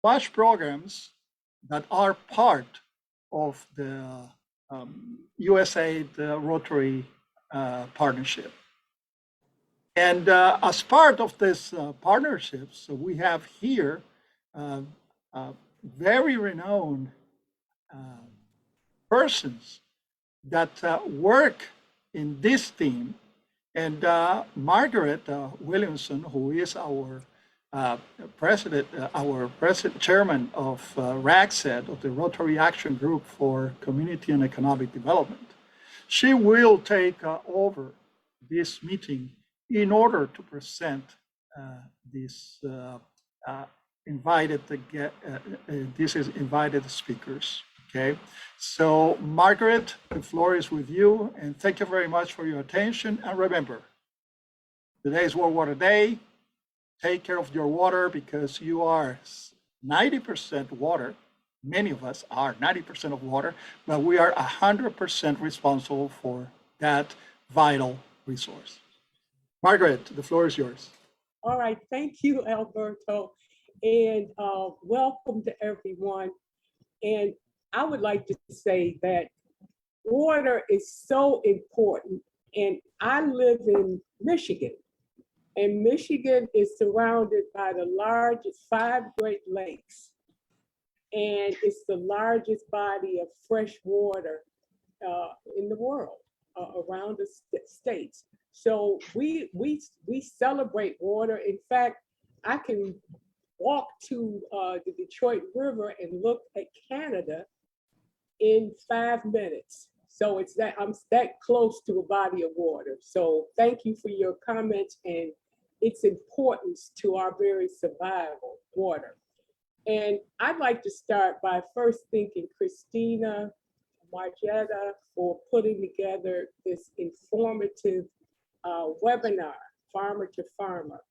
WASH programs that are part of the USAID Rotary partnership. And as part of this partnership, so we have here very renowned persons that work in this team. And Margaret Williamson, who is our chairman of RAGCED, of the Rotary Action Group for Community and Economic Development, she will take over this meeting in order to present these invited speakers. Okay, so Margaret, the floor is with you, and thank you very much for your attention. And remember, today is World Water Day. Take care of your water because you are 90% water. Many of us are 90% of water, but we are 100% responsible for that vital resource. Margaret, the floor is yours. All right, thank you, Alberto, and welcome to everyone. And I would like to say that water is so important, and I live in Michigan, and Michigan is surrounded by the largest 5 Great Lakes, and it's the largest body of fresh water in the world, around the states. So we celebrate water. In fact, I can walk to the Detroit River and look at Canada in 5 minutes. So it's that I'm that close to a body of water. So thank you for your comments and its importance to our very survival, water. And I'd like to start by first thanking Christina Margetta for putting together this informative webinar, Farmer to Farmer.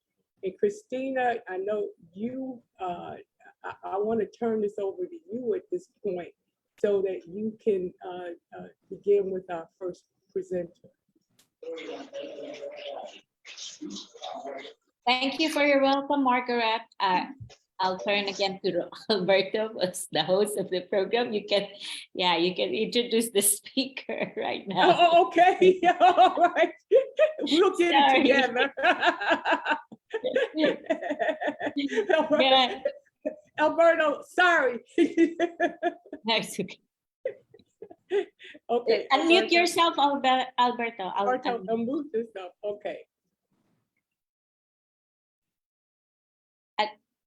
And Christina, I know you, I want to turn this over to you at this point so that you can begin with our first presenter. Thank you for your welcome, Margaret. I'll turn again to Alberto as the host of the program. You can introduce the speaker right now. Oh, okay. All right. We'll get it together. Alberto, sorry. That's okay. Okay. Unmute yourself, Alberto. Unmute yourself. Okay.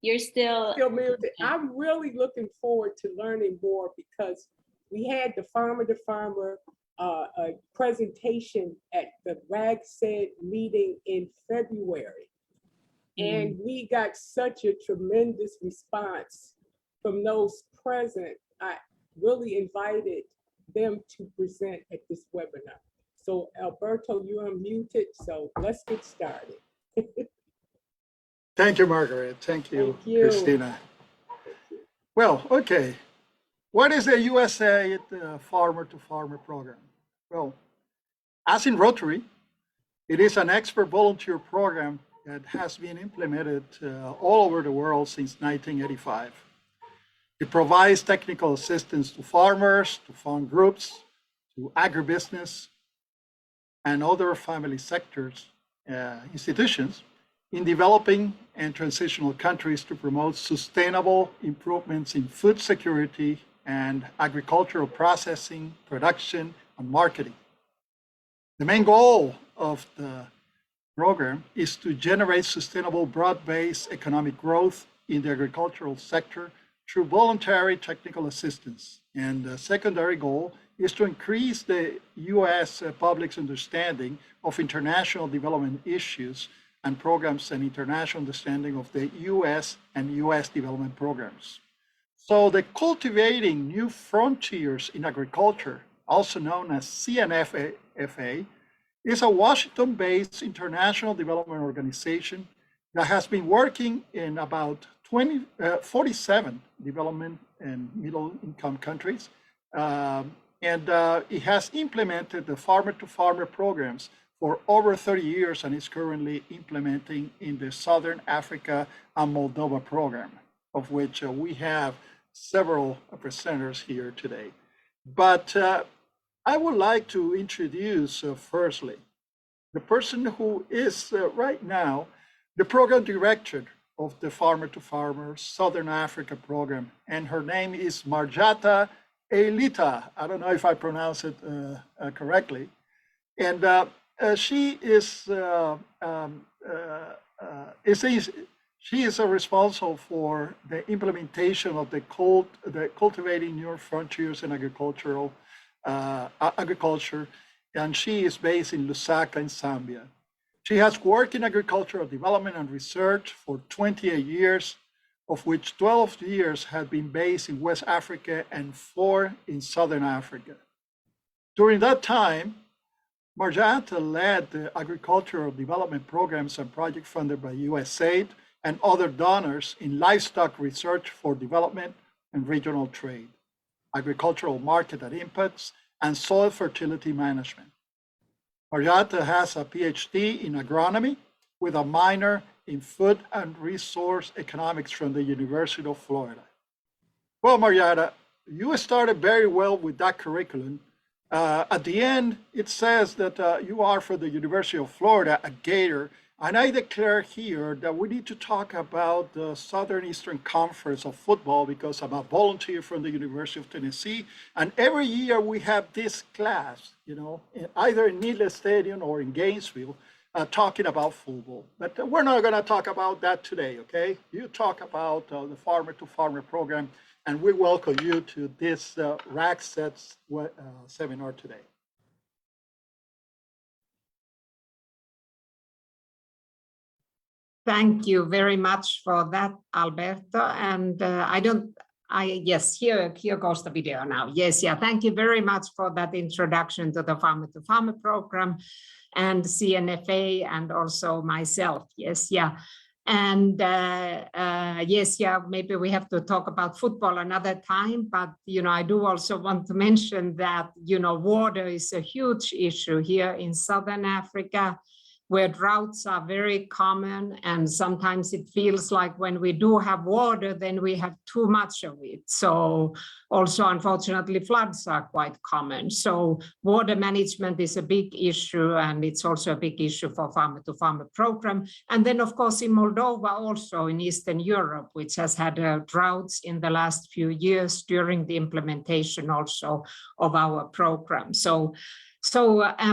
You're still muted. I'm really looking forward to learning more because we had the Farmer to Farmer presentation at the RAGCED meeting in February. And we got such a tremendous response from those present. I really invited them to present at this webinar. So Alberto, you're unmuted, so let's get started. Thank you, Margaret. Thank you, Christina. Well, okay. What is the USAID Farmer to Farmer program? Well, as in Rotary, it is an expert volunteer program that has been implemented all over the world since 1985. It provides technical assistance to farmers, to farm groups, to agribusiness, and other family sectors, institutions in developing and transitional countries to promote sustainable improvements in food security and agricultural processing, production, and marketing. The main goal of the program is to generate sustainable broad-based economic growth in the agricultural sector through voluntary technical assistance. And the secondary goal is to increase the U.S. public's understanding of international development issues and programs and international understanding of the U.S. and U.S. development programs. So the Cultivating New Frontiers in Agriculture, also known as CNFA, is a Washington-based international development organization that has been working in about 47 development and middle-income countries. It has implemented the farmer-to-farmer programs for over 30 years and is currently implementing in the Southern Africa and Moldova program. of which we have several presenters here today. But I would like to introduce firstly the person who is right now the program director of the Farmer to Farmer Southern Africa program, and her name is Marjata Elita. I don't know if I pronounce it correctly. And she is responsible for the implementation of the cultivating new frontiers in agriculture, and she is based in Lusaka in Zambia. She has worked in agricultural development and research for 28 years, of which 12 years have been based in West Africa and 4 in Southern Africa. During that time, Marjata led the agricultural development programs and projects funded by USAID and other donors in livestock research for development and regional trade, agricultural market and inputs, and soil fertility management. Marjata has a PhD in agronomy with a minor in food and resource economics from the University of Florida. Well, Marjata, you started very well with that curriculum. At the end, it says that you are from the University of Florida, a Gator, and I declare here that we need to talk about the Southern Eastern Conference of Football because I'm a volunteer from the University of Tennessee, and every year we have this class, either in Needless Stadium or in Gainesville, talking about football. But we're not going to talk about that today, okay? You talk about the Farmer to Farmer program, and we welcome you to this RAGCED seminar today. Thank you very much for that, Alberto. And yes, here goes the video now. Yes, yeah, thank you very much for that introduction to the Farmer to Farmer program and CNFA and also myself. Yes, yeah. And yes, yeah, maybe we have to talk about football another time, but, I do also want to mention that, water is a huge issue here in Southern Africa, where droughts are very common, and sometimes it feels like when we do have water, then we have too much of it. So also, unfortunately, floods are quite common. So water management is a big issue, and it's also a big issue for Farmer to Farmer program. And then, of course, in Moldova, also in Eastern Europe, which has had droughts in the last few years during the implementation also of our program.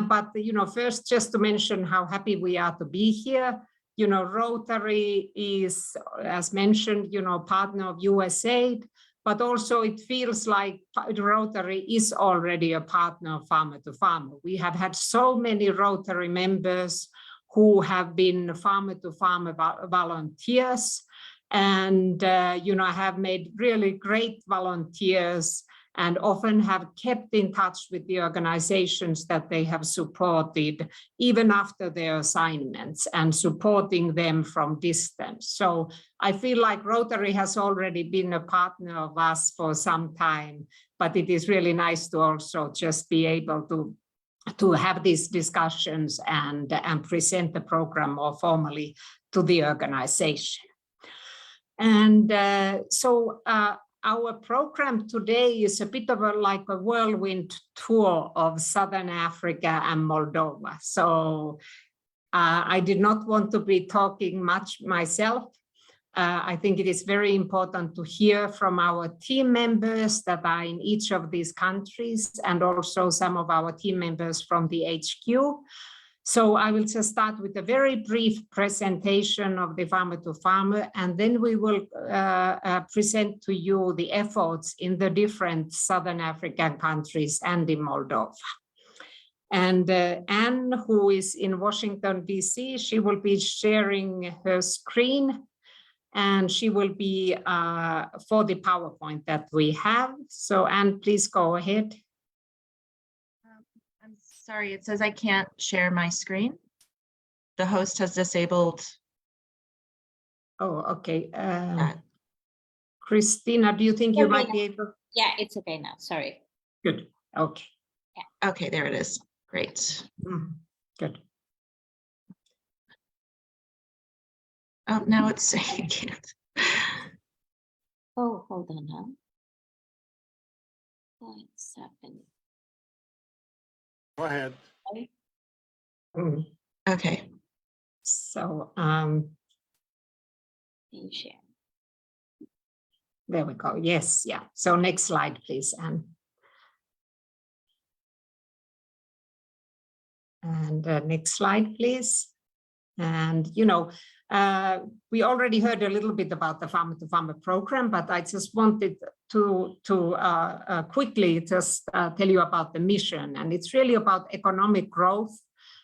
But, first, just to mention how happy we are to be here. Rotary is, as mentioned, partner of USAID, but also it feels like Rotary is already a partner of Farmer to Farmer. We have had so many Rotary members who have been Farmer to Farmer volunteers, and, have made really great volunteers and often have kept in touch with the organizations that they have supported, even after their assignments, and supporting them from distance. So I feel like Rotary has already been a partner of us for some time, but it is really nice to also just be able to have these discussions and present the program more formally to the organization. And our program today is a bit of like a whirlwind tour of Southern Africa and Moldova. So I did not want to be talking much myself. I think it is very important to hear from our team members that are in each of these countries, and also some of our team members from the HQ. So I will just start with a very brief presentation of the Farmer to Farmer, and then we will present to you the efforts in the different Southern African countries and in Moldova. And Anne, who is in Washington, DC, she will be sharing her screen, and she will be for the PowerPoint that we have. So Anne, please go ahead. I'm sorry, it says I can't share my screen. The host has disabled. Oh, okay. Christina, do you think you might be able? Yeah, it's okay now. Sorry. Good. Okay. Yeah. Okay, there it is. Great. Good. Oh, now it's saying I can't. Oh, hold on now. What's happening? Go ahead. Mm. Okay. So Can you share? there we go. Yes, yeah. So next slide, please, Anne. And next slide, please. And, you know, we already heard a little bit about the Farmer to Farmer program, but I just wanted to quickly just tell you about the mission. And it's really about economic growth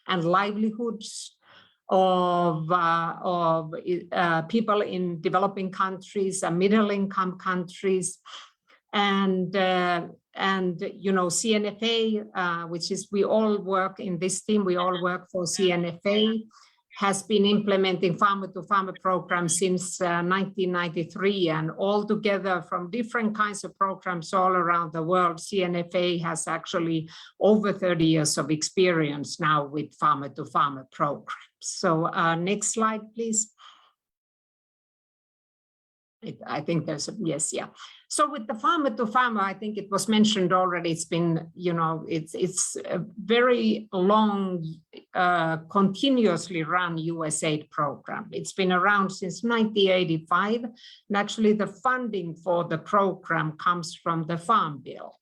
and livelihoods of people in developing countries and middle income countries. And you know, CNFA, which is, we all work in this team, we all work for CNFA, has been implementing Farmer to Farmer programs since 1993, and all together from different kinds of programs all around the world, CNFA has actually over 30 years of experience now with Farmer to Farmer programs. So next slide, please. I think there's a, yes, yeah. So with the Farmer to Farmer, I think it was mentioned already, it's been, you know, it's a very long, continuously run USAID program. It's been around since 1985. And actually the funding for the program comes from the Farm Bill.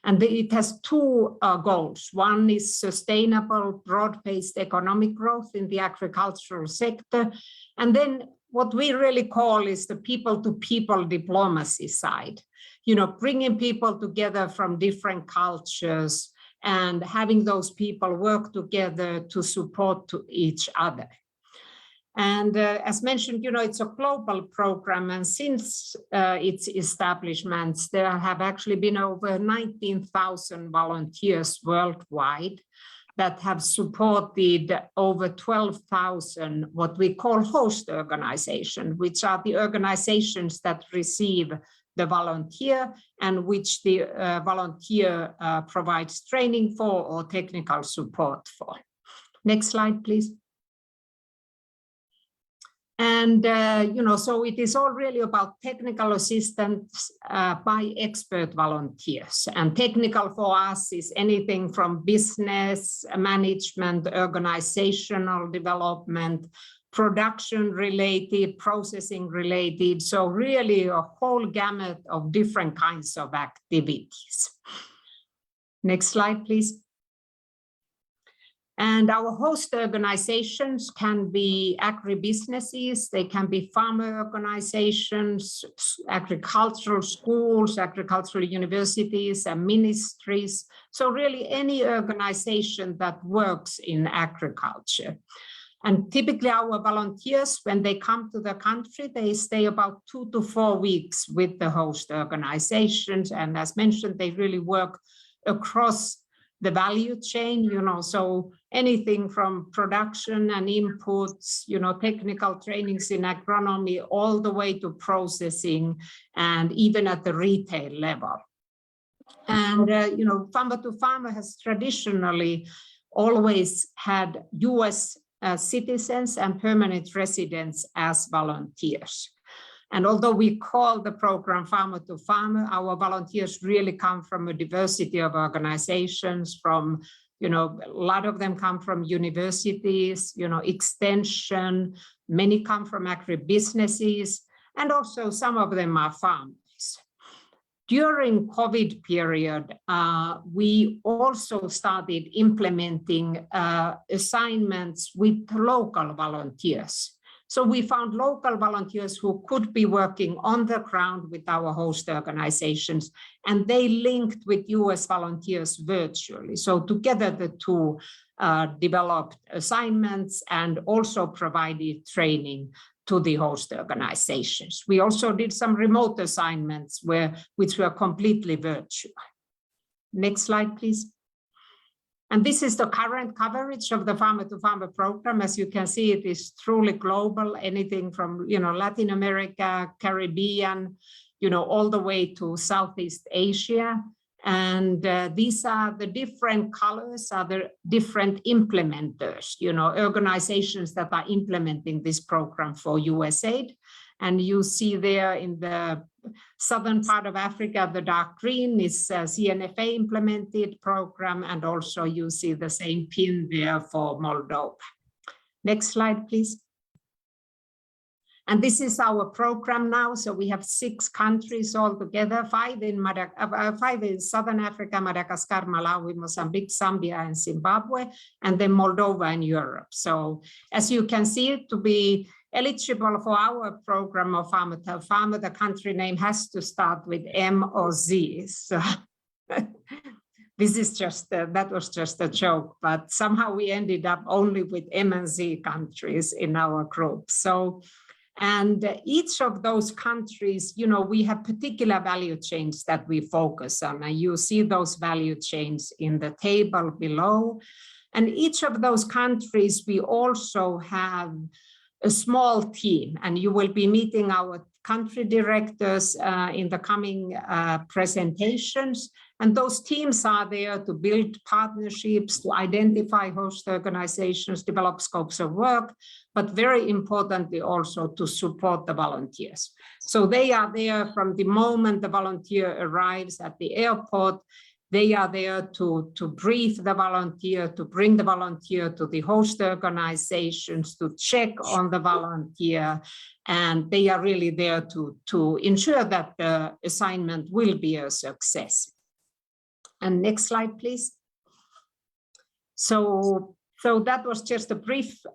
And it has two goals. One is sustainable, broad-based economic growth in the agricultural sector. And then what we really call is the people-to-people diplomacy side, you know, bringing people together from different cultures and having those people work together to support each other. And as mentioned, you know, it's a global program, and since its establishment, there have actually been over 19,000 volunteers worldwide that have supported over 12,000 what we call host organizations, which are the organizations that receive the volunteer and which the volunteer provides training for or technical support for. Next slide, please. And, you know, so it is all really about technical assistance by expert volunteers. And technical for us is anything from business, management, organizational development, production related, processing related. So really a whole gamut of different kinds of activities. Next slide, please. And our host organizations can be agribusinesses, they can be farmer organizations, agricultural schools, agricultural universities, and ministries. So really any organization that works in agriculture. And typically our volunteers, when they come to the country, they stay about 2 to 4 weeks with the host organizations. And as mentioned, they really work across the value chain, you know, so anything from production and inputs, you know, technical trainings in agronomy, all the way to processing and even at the retail level. And, you know, Farmer to Farmer has traditionally always had US citizens and permanent residents as volunteers. And although we call the program Farmer to Farmer, our volunteers really come from a diversity of organizations from, you know, a lot of them come from universities, you know, extension, many come from agribusinesses, and also some of them are farmers. During COVID period, we also started implementing assignments with local volunteers. So we found local volunteers who could be working on the ground with our host organizations, and they linked with US volunteers virtually. So together the two developed assignments and also provided training to the host organizations. We also did some remote assignments which were completely virtual. Next slide, please. And this is the current coverage of the Farmer to Farmer program. As you can see, it is truly global, anything from, you know, Latin America, Caribbean, you know, all the way to Southeast Asia. And these are the different colors, are the different implementers, you know, organizations that are implementing this program for USAID. And you see there in the southern part of Africa, the dark green is a CNFA implemented program, and also you see the same pin there for Moldova. Next slide, please. And this is our program now. So we have 6 countries altogether, 5 in Southern Africa, Madagascar, Malawi, Mozambique, Zambia, and Zimbabwe, and then Moldova and Europe. So as you can see, to be eligible for our program of Farmer to Farmer, the country name has to start with M or Z. So this is just, that was just a joke, but somehow we ended up only with M and Z countries in our group. So, and each of those countries, you know, we have particular value chains that we focus on, and you see those value chains in the table below. And each of those countries, we also have a small team, and you will be meeting our country directors in the coming presentations. And those teams are there to build partnerships, to identify host organizations, develop scopes of work, but very importantly also to support the volunteers. So they are there from the moment the volunteer arrives at the airport. They are there to brief the volunteer, to bring the volunteer to the host organizations, to check on the volunteer, and they are really there to ensure that the assignment will be a success. And next slide, please. So that was just a brief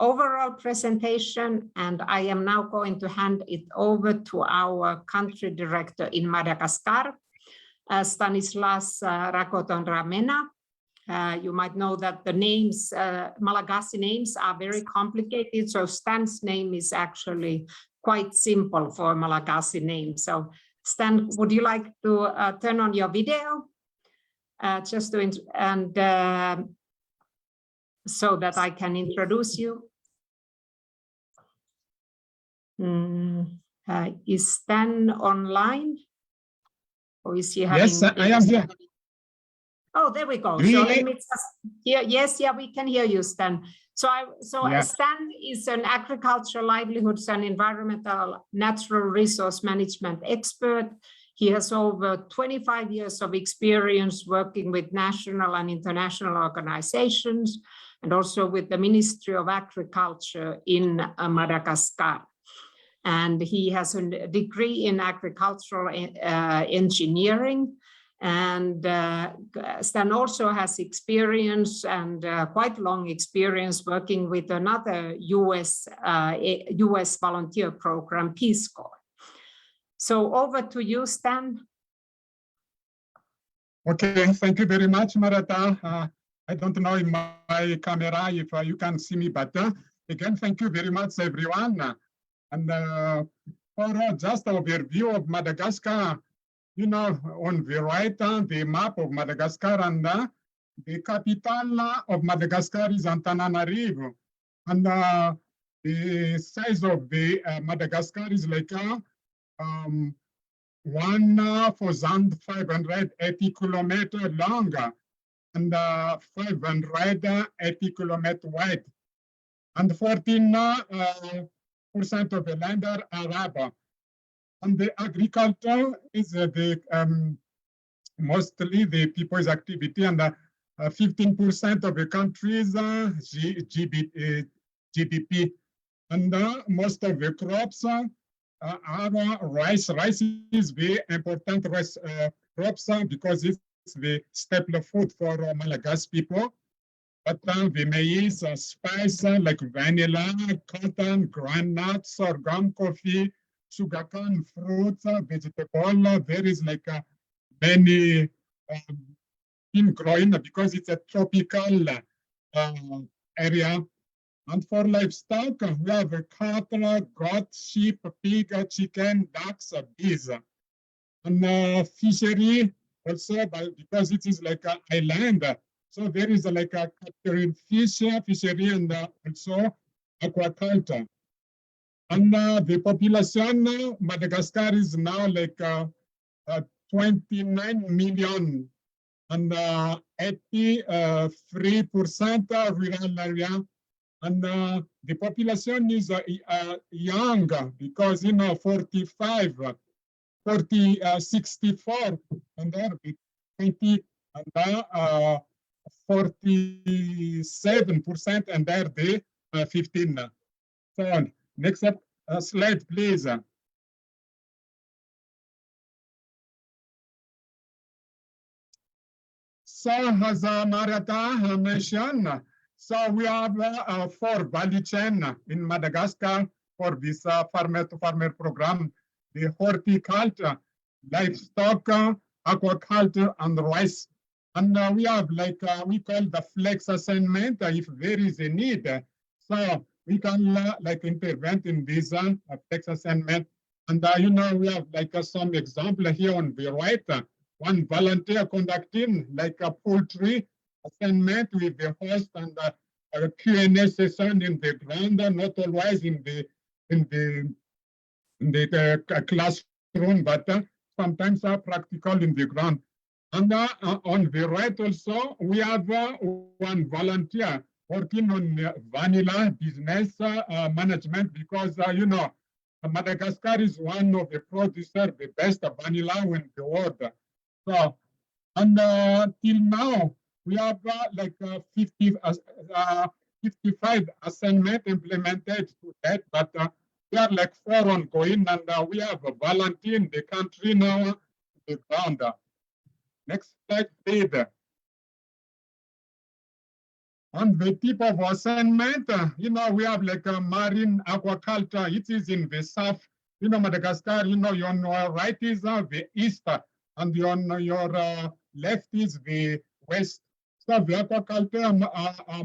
overall presentation, and I am now going to hand it over to our country director in Madagascar, Stanislas Rakoton-Ramena. You might know that the names, Malagasy names, are very complicated, so Stan's name is actually quite simple for Malagasy name. So Stan, would you like to turn on your video? Just to, and so that I can introduce you. Is Stan online? Or is he having? Yes, I am here. Oh, there we go. Really? So let me just hear. Yes, yeah, we can hear you, Stan. So Yeah. Stan is an agricultural, livelihoods, and environmental natural resource management expert. He has over 25 years of experience working with national and international organizations, and also with the Ministry of Agriculture in Madagascar. And he has a degree in agricultural engineering. And Stan also has experience, and quite long experience, working with another US volunteer program, Peace Corps. So over to you, Stan. Okay, thank you very much, Marata. I don't know in my camera if you can see me better. Again, thank you very much, everyone. And for just overview of Madagascar, you know, on the right, the map of Madagascar, and the capital of Madagascar is Antananarivo. And the size of the Madagascar is like 1,580 kilometers long and 580 kilometers wide. And 14% of the land are Arab. And the agriculture is mostly the people's activity, and 15% of the country's GDP. And most of the crops are rice. Rice is very important crops because it's the staple food for Malagasy people. But the maize, spice like vanilla, cotton, groundnuts, sorghum, coffee, sugarcane, fruits, vegetable. There is like many in growing because it's a tropical area. And for livestock, we have cattle, goat, sheep, pig, chicken, ducks, bees. And fishery also, because it is like an island. So there is like a capturing fishery, and also aquaculture. And the population, Madagascar is now like 29 million, and 83% rural area. And the the population is young because, 45, 64, and there 20, and 47%, and there the 15. So next up, slide, please. So as Marietta mentioned, so we have 4 value chain in Madagascar for this farmer-to-farmer program: the horticulture, livestock, aquaculture, and rice. And we have we call the flex assignment if there is a need. So we can intervene in this flex assignment. And we have some example here on the right. One volunteer conducting a poultry assignment with the host and a Q&A session in the ground, not always in the classroom, but sometimes practical in the ground. And on the right also, we have one volunteer working on vanilla business management because, Madagascar is one of the producers, the best vanilla in the world. So, and till now, we have 55 assignment implemented to that, but we are 4 ongoing, and we have a volunteer in the country now, the ground. Next slide, please. On the tip of assignment, we have marine aquaculture. It is in the south, Madagascar, your right is the east, and on your left is the west. So the aquaculture,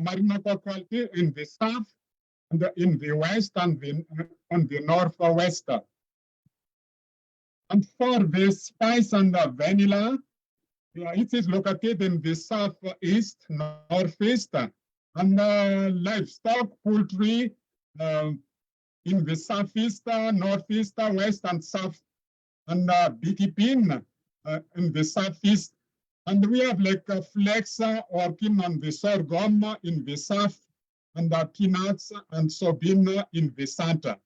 marine aquaculture in the south, and in the west, and on the northwest. And for the spice and the vanilla, it is located in the southeast, northeast, and livestock, poultry in the southeast, northeast, west, and south, and beekeeping in the southeast. And we have a flex working on the sorghum in the south, and peanuts and soybean in the center.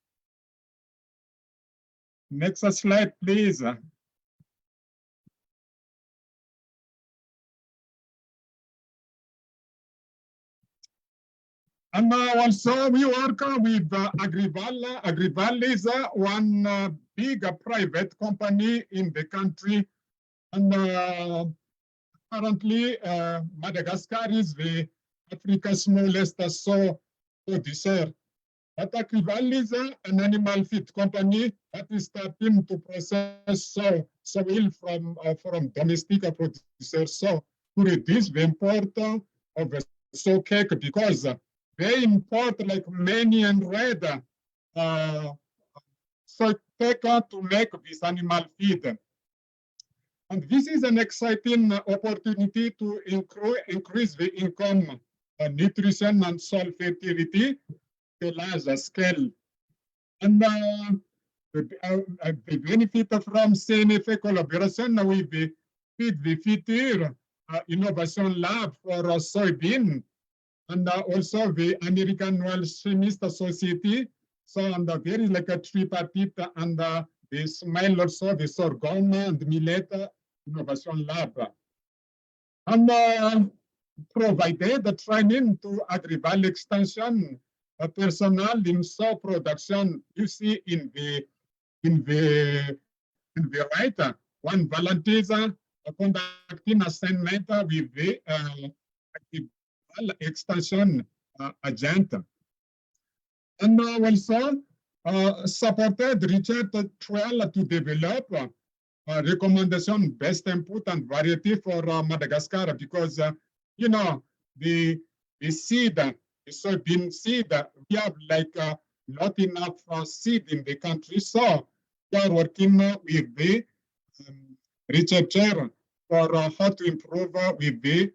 Next slide, please. And also we work with Agrival. Agrival is one big private company in the country. And currently Madagascar is the Africa's smallest soy producer. But Agrival is an animal feed company that is starting to process soil from domestic producers. So to reduce the import of soy cake, because they import many and red soy cake to make this animal feed. And this is an exciting opportunity to increase the income, nutrition, and soil fertility to a larger scale. And the benefit from CNFA collaboration with the Future Innovation Lab for soybean, and also the American World Chemist Society. So, and there is a tripartite, and the SMILE also, the sorghum and millet innovation lab. And provided the training to Agrival extension personnel in soy production. You see in the right, one volunteer conducting assignment with the extension agent. And also supported Richard Trail to develop recommendation, best input and variety for Madagascar, because the seed, the soybean seed, we have not enough seed in the country. So we are working with the researcher for how to improve with the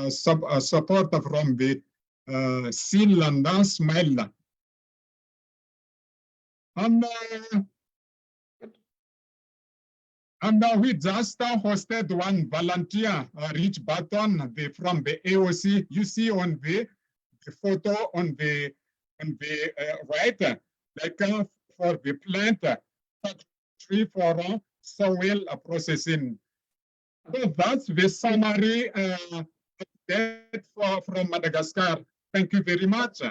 support from the SIL and SMILE. And we just hosted one volunteer, Rich Button, from the AOC. You see on the photo on the on the right, for the plant factory for soil processing. So that's the summary from Madagascar. Thank you very much.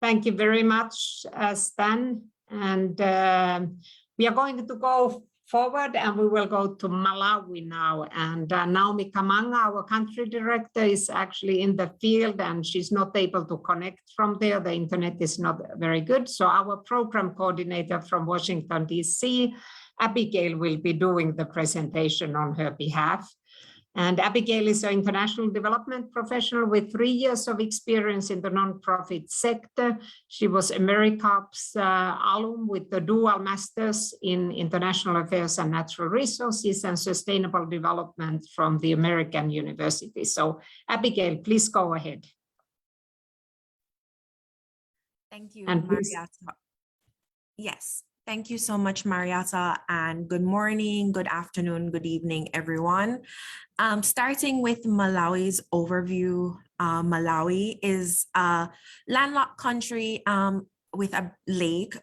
Thank you very much, Stan. And we are going to go forward and we will go to Malawi now. And Naomi Kamanga, our country director, is actually in the field and she's not able to connect from there. The internet is not very good. So our program coordinator from Washington, DC, Abigail, will be doing the presentation on her behalf. And Abigail is an international development professional with 3 years of experience in the nonprofit sector. She was AmeriCorps alum with the dual masters in international affairs and natural resources and sustainable development from the American University. So Abigail, please go ahead. Thank you, And please- Marietta. Yes, thank you so much, Marietta, and good morning, good afternoon, good evening, everyone. Starting with Malawi's overview, Malawi is a landlocked country with a lake,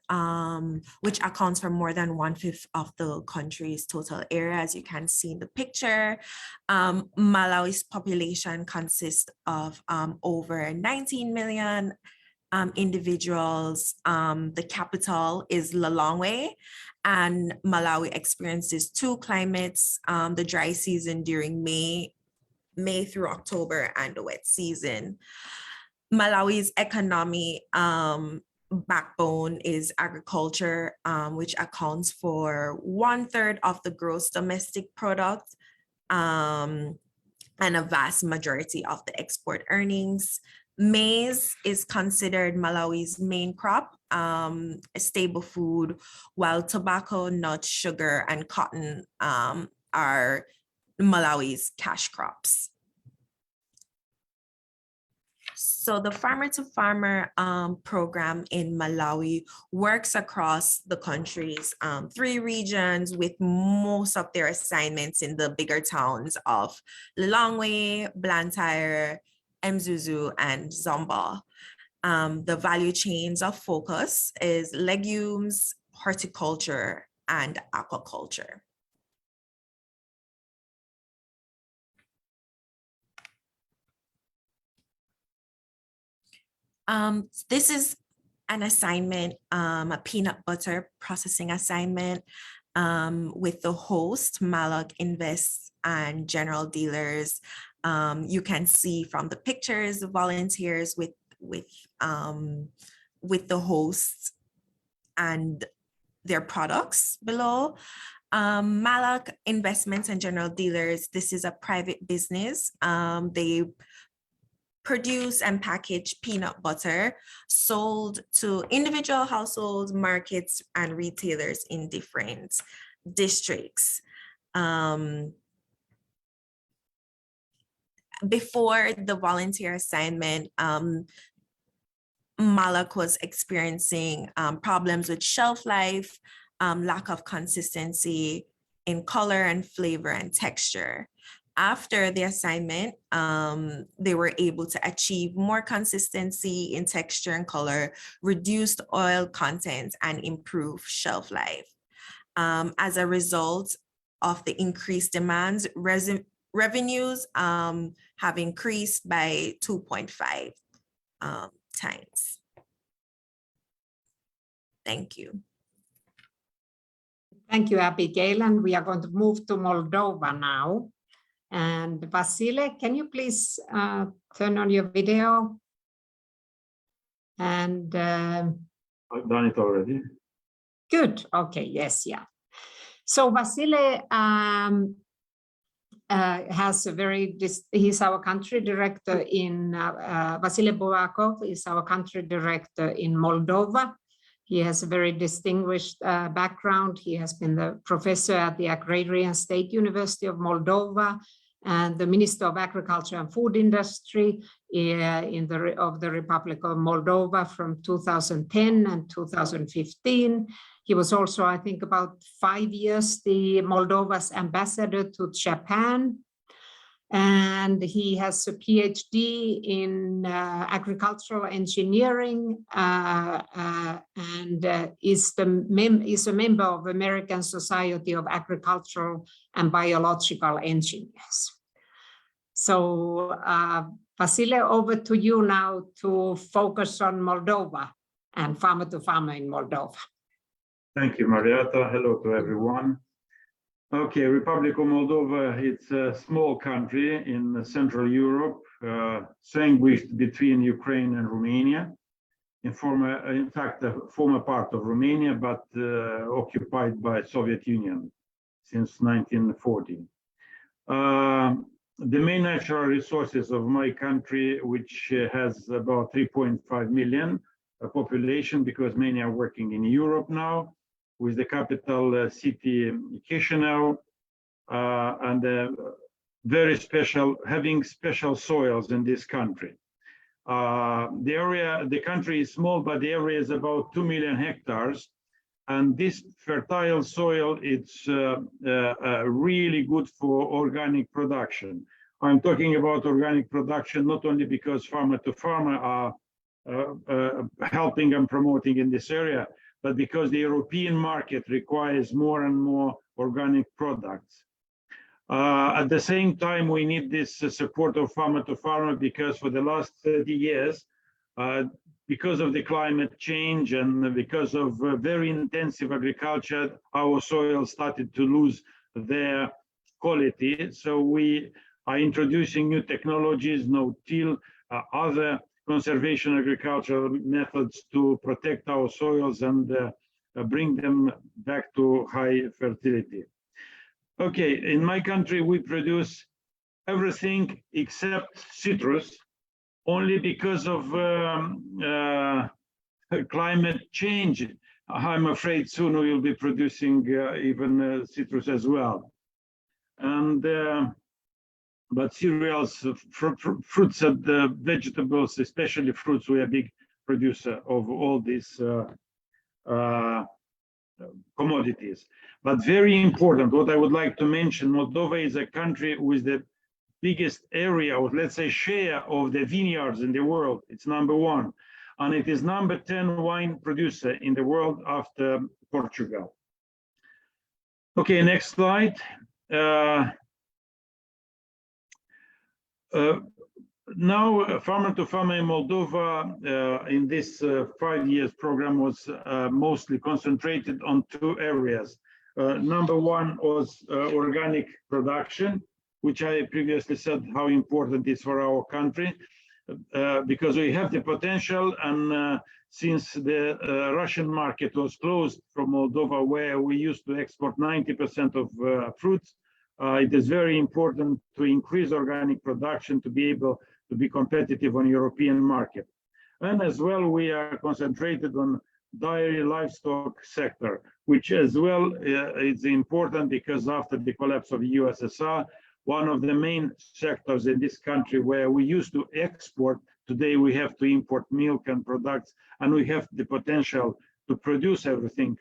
which accounts for more than 1/5 of the country's total area, as you can see in the picture. Malawi's population consists of over 19 million individuals. The capital is Lilongwe, and Malawi experiences 2 climates, the dry season during May through October and the wet season. Malawi's economy backbone is agriculture, which accounns for 1/3 of the gross domestic product and a vast majority of the export earnings. Maize is considered Malawi's main crop, a staple food, while tobacco, nuts, sugar, and cotton are Malawi's cash crops. So the Farmer to Farmer program in Malawi works across the country's 3 regions, with most of their assignments in the bigger towns of Lilongwe, Blantyre, Mzuzu, and Zomba. The value chains of focus is legumes, horticulture, and aquaculture. This is an assignment, a peanut butter processing assignment with the host, Malak Invest and General Dealers. You can see from the pictures, the volunteers with the hosts and their products below. Malak Investments and General Dealers, this is a private business. They produce and package peanut butter sold to individual households, markets, and retailers in different districts. Before the volunteer assignment, Malak was experiencing problems with shelf life, lack of consistency in color and flavor and texture. After the assignment, they were able to achieve more consistency in texture and color, reduced oil content, and improve shelf life. As a result of the increased demands, revenues have increased by 2.5 times. Thank you. Thank you, Abigail. And we are going to move to Moldova now. And Vasile, can you please turn on your video? And I've done it already. good. Okay. Yes. Yeah. So Vasile has a very, he's our country director in, Vasile Bovakov is our country director in Moldova. He has a very distinguished background. He has been the professor at the Agrarian State University of Moldova and the Minister of Agriculture and Food Industry of the Republic of Moldova from 2010 and 2015. He was also, I think, about 5 years the Moldova's ambassador to Japan. And he has a PhD in agricultural engineering and is a member of American Society of Agricultural and Biological Engineers. So Vasile, over to you now to focus on Moldova and farmer to farmer in Moldova. Thank you, Marietta. Hello to everyone. Okay, Republic of Moldova, it's a small country in Central Europe, sandwiched between Ukraine and Romania. In fact, a former part of Romania, but occupied by Soviet Union since 1940. The main natural resources of my country, which has about 3.5 million population, because many are working in Europe now, with the capital city Chisinau, and very special, having special soils in this country. The country is small, but the area is about 2 million hectares. And this fertile soil, it's really good for organic production. I'm talking about organic production, not only because farmer to farmer are helping and promoting in this area, but because the European market requires more and more organic products. At the same time, we need this support of farmer to farmer, because for the last 30 years, because of the climate change and because of very intensive agriculture, our soil started to lose their quality. So we are introducing new technologies, no-till, other conservation agricultural methods to protect our soils and bring them back to high fertility. Okay, in my country, we produce everything except citrus, only because of climate change. I'm afraid soon we will be producing even citrus as well. And but cereals, fruits and vegetables, especially fruits, we are a big producer of all these commodities. But very important, what I would like to mention, Moldova is a country with the biggest area, or let's say share, of the vineyards in the world. It's #1. And it is #10 wine producer in the world after Portugal. Okay, next slide. Now, farmer to farmer in Moldova in this 5 years program was mostly concentrated on 2 areas. #1 was organic production, which I previously said how important it is for our country, because we have the potential, and since the Russian market was closed from Moldova, where we used to export 90% of fruits, it is very important to increase organic production to be able to be competitive on European market. And as well, we are concentrated on dairy livestock sector, which as well is important, because after the collapse of the USSR, one of the main sectors in this country where we used to export, today we have to import milk and products, and we have the potential to produce everything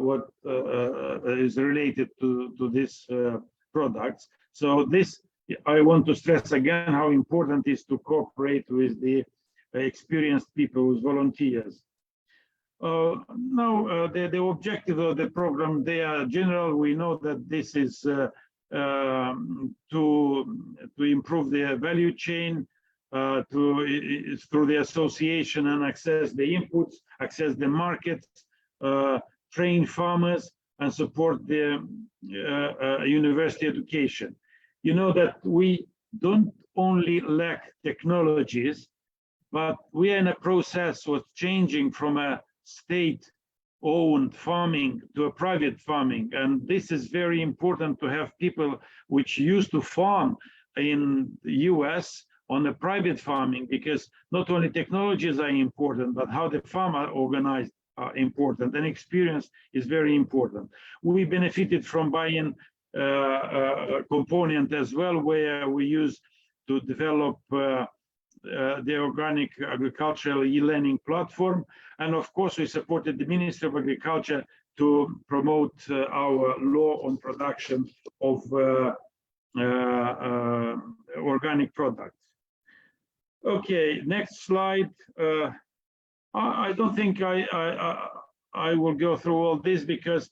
what is related to these products. So this, I want to stress again how important it is to cooperate with the experienced people, with volunteers. Now, the objective of the program, they are general. We know that this is to improve the value chain, through the association, and access the inputs, access the markets, train farmers, and support the university education. You know that we don't only lack technologies, but we are in a process of changing from a state-owned farming to a private farming. And this is very important, to have people which used to farm in the US on a private farming, because not only technologies are important, but how the farm are organized are important, and experience is very important. We benefited from buying a component as well, where we use to develop the organic agricultural e-learning platform. And of course, we supported the Ministry of Agriculture to promote our law on production of organic products. Okay, next slide. I don't think I will go through all this because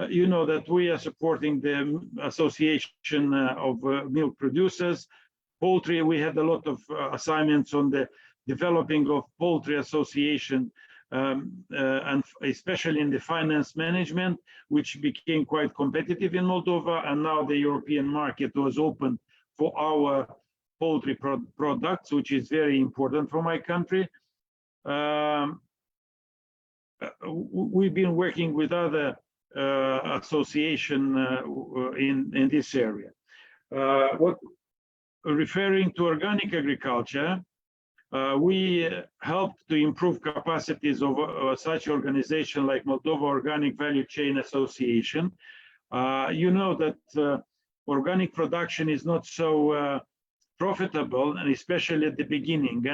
you know that we are supporting the Association of Milk Producers. Poultry, we had a lot of assignments on the developing of poultry association, and especially in the finance management, which became quite competitive in Moldova, and now the European market was open for our poultry products, which is very important for my country. We've been working with other association in this area. Referring to organic agriculture, we helped to improve capacities of such organization like Moldova Organic Value Chain Association. You know that organic production is not so profitable, and especially at the beginning,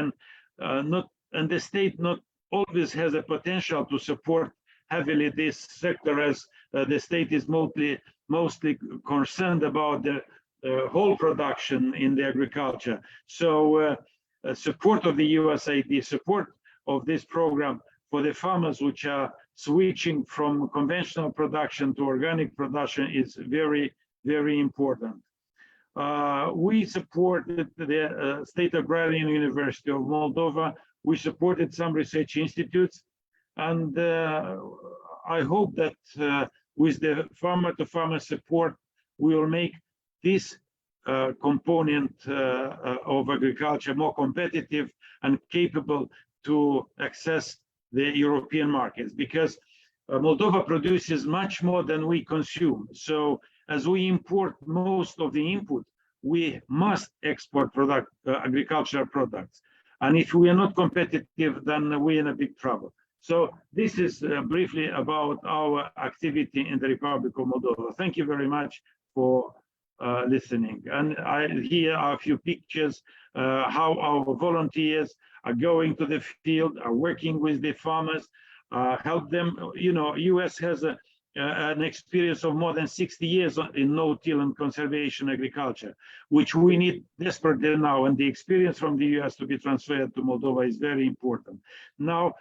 and the state not always has a potential to support heavily this sector, as the state is mostly concerned about the whole production in the agriculture. So support of the USAID, support of this program for the farmers which are switching from conventional production to organic production is very, very important. We supported the State Agrarian University of Moldova. We supported some research institutes, and I hope that with the farmer-to-farmer support, we will make this component of agriculture more competitive and capable to access the European markets, because Moldova produces much more than we consume. So as we import most of the input, we must export agricultural products. And if we are not competitive, then we're in a big trouble. So this is briefly about our activity in the Republic of Moldova. Thank you very much for listening. And here are a few pictures how our volunteers are going to the field, are working with the farmers, help them. You know, US has an experience of more than 60 years in no-till and conservation agriculture, which we need desperately now, and the experience from the US to be transferred to Moldova is very important. Now,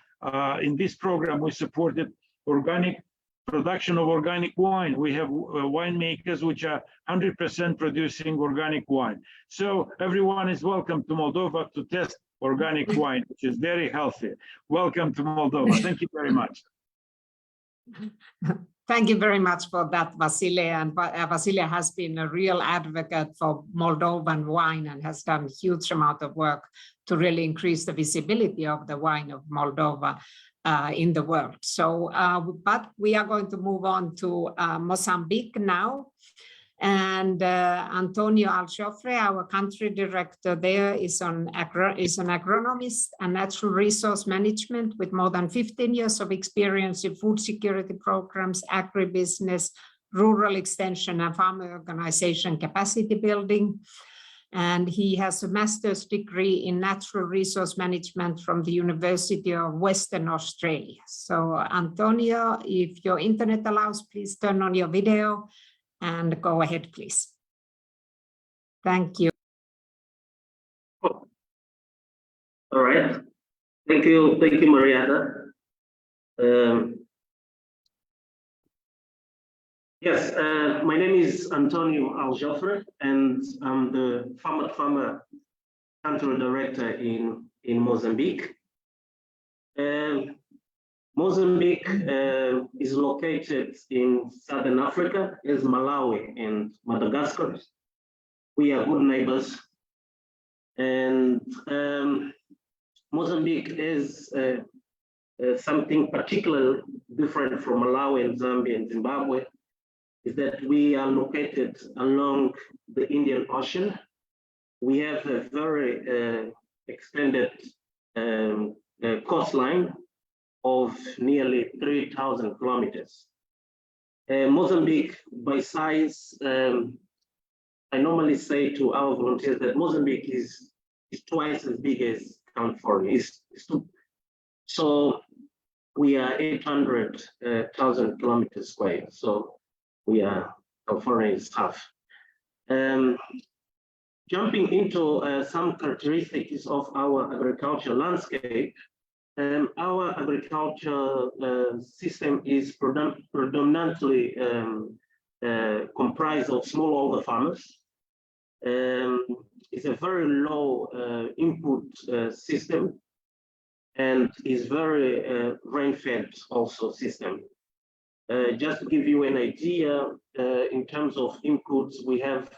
in this program, we supported organic production of organic wine. We have winemakers which are 100% producing organic wine. So everyone is welcome to Moldova to test organic wine, which is very healthy. Welcome to Moldova. Thank you very much. Thank you very much for that, Vasile. And Vasile has been a real advocate for Moldovan wine and has done a huge amount of work to really increase the visibility of the wine of Moldova in the world. So, but we are going to move on to Mozambique now. And Antonio Aljofre, our country director there, is an agronomist and natural resource management with more than 15 years of experience in food security programs, agribusiness, rural extension, and farmer organization capacity building. And he has a master's degree in natural resource management from the University of Western Australia. So Antonio, if your internet allows, please turn on your video and go ahead, please. Thank you. All right. Thank you, Marietta. Yes, my name is Antonio Aljofre, and I'm the farmer country director in Mozambique. Mozambique is located in Southern Africa, as Malawi and Madagascar. We are good neighbors. And Mozambique is something particularly different from Malawi and Zambia and Zimbabwe, is that we are located along the Indian Ocean. We have a very extended coastline of nearly 3,000 kilometers. Mozambique, by size, I normally say to our volunteers that Mozambique is twice as big as California. So we are 800,000 kilometers square. So California is half. Jumping into some characteristics of our agricultural landscape, our agriculture system is predominantly comprised of smallholder farmers. It's a very low input system and is very rain-fed also system. Just to give you an idea, in terms of inputs, we have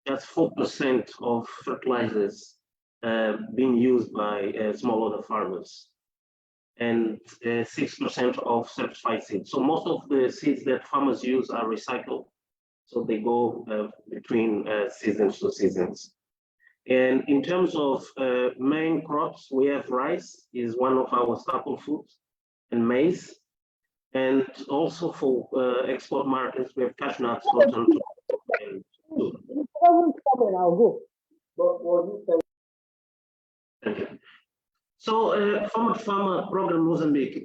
just 4% of fertilizers being used by smallholder farmers and 6% of certified seeds. So most of the seeds that farmers use are recycled. So they go between seasons to seasons. And in terms of main crops, we have rice is one of our staple foods, and maize. And also for export markets, we have cashew nuts, cotton, and sugar. Thank you. So, Farmer to Farmer program Mozambique.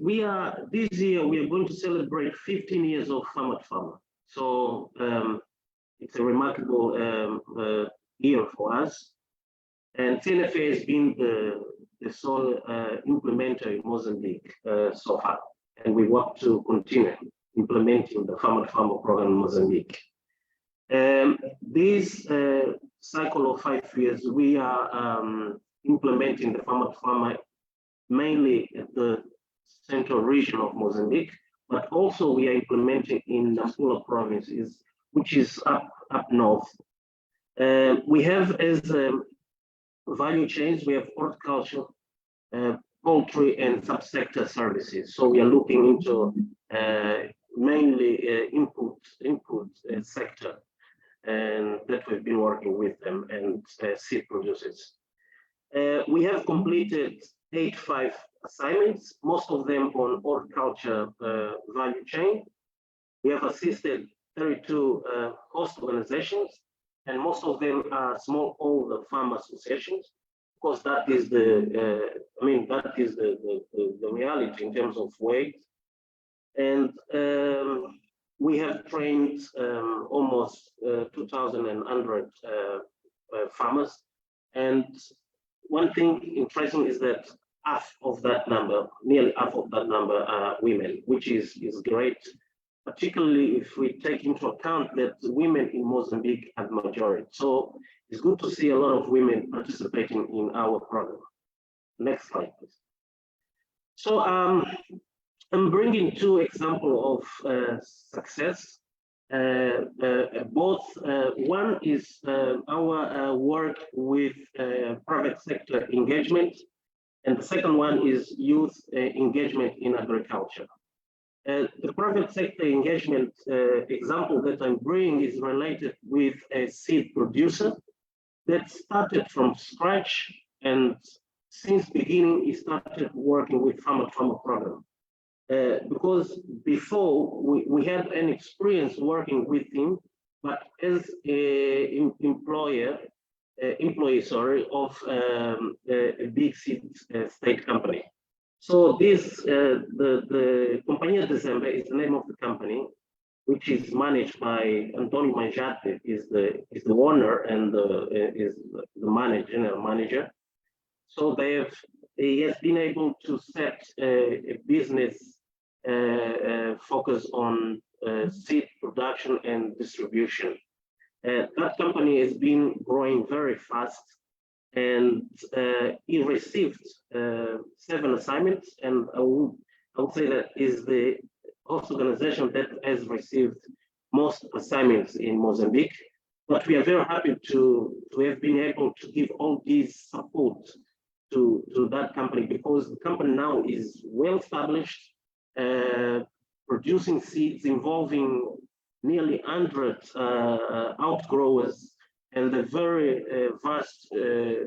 This year we are going to celebrate 15 years of Farmer to Farmer. So it's a remarkable year for us. And CNFA has been the sole implementer in Mozambique so far. And we want to continue implementing the Farmer to Farmer program in Mozambique. This cycle of 5 years, we are implementing the Farmer to Farmer mainly at the central region of Mozambique, but also we are implementing in Nampula provinces, which is up north. We have as value chains, we have horticulture, poultry, and subsector services. So we are looking into mainly input sector, and that we've been working with them and seed producers. We have completed 85 assignments, most of them on horticulture value chain. We have assisted 32 host organizations, and most of them are smallholder farm associations. Of course, that is the reality in terms of weight. And we have trained almost 2,100 farmers. And one thing interesting is that half of that number, nearly half of that number are women, which is great, particularly if we take into account that women in Mozambique are the majority. So it's good to see a lot of women participating in our program. Next slide, please. So I'm bringing two examples of success. One is our work with private sector engagement, and the second one is youth engagement in agriculture. The private sector engagement example that I'm bringing is related with a seed producer that started from scratch, and since beginning he started working with Farmer to Farmer program. Because before we had an experience working with him, but as an employee of a big seed state company. So this the Companhia de Zembe is the name of the company, which is managed by Antonio Manjate, is the owner and is the general manager. So he has been able to set a business focus on seed production and distribution. That company has been growing very fast, and he received 7 assignments, and I would say that is the host organization that has received most assignments in Mozambique. But we are very happy to have been able to give all these support to that company, because the company now is well established, producing seeds involving nearly 100 outgrowers and a very vast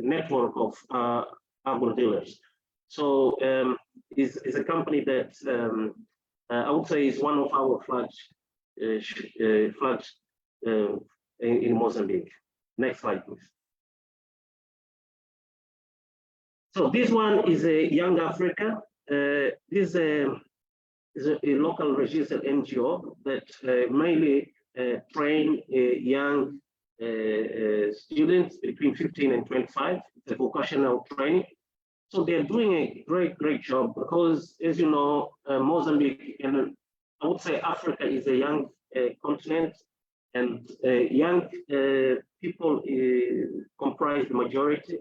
network of agro dealers. So it's a company that I would say is one of our flags in Mozambique. Next slide, please. So this one is a Young Africa. This is a local registered NGO that mainly train young students between 15 and 25. It's a vocational training. So they're doing a great job because, as you know, Mozambique and I would say Africa is a young continent, and young people comprise the majority.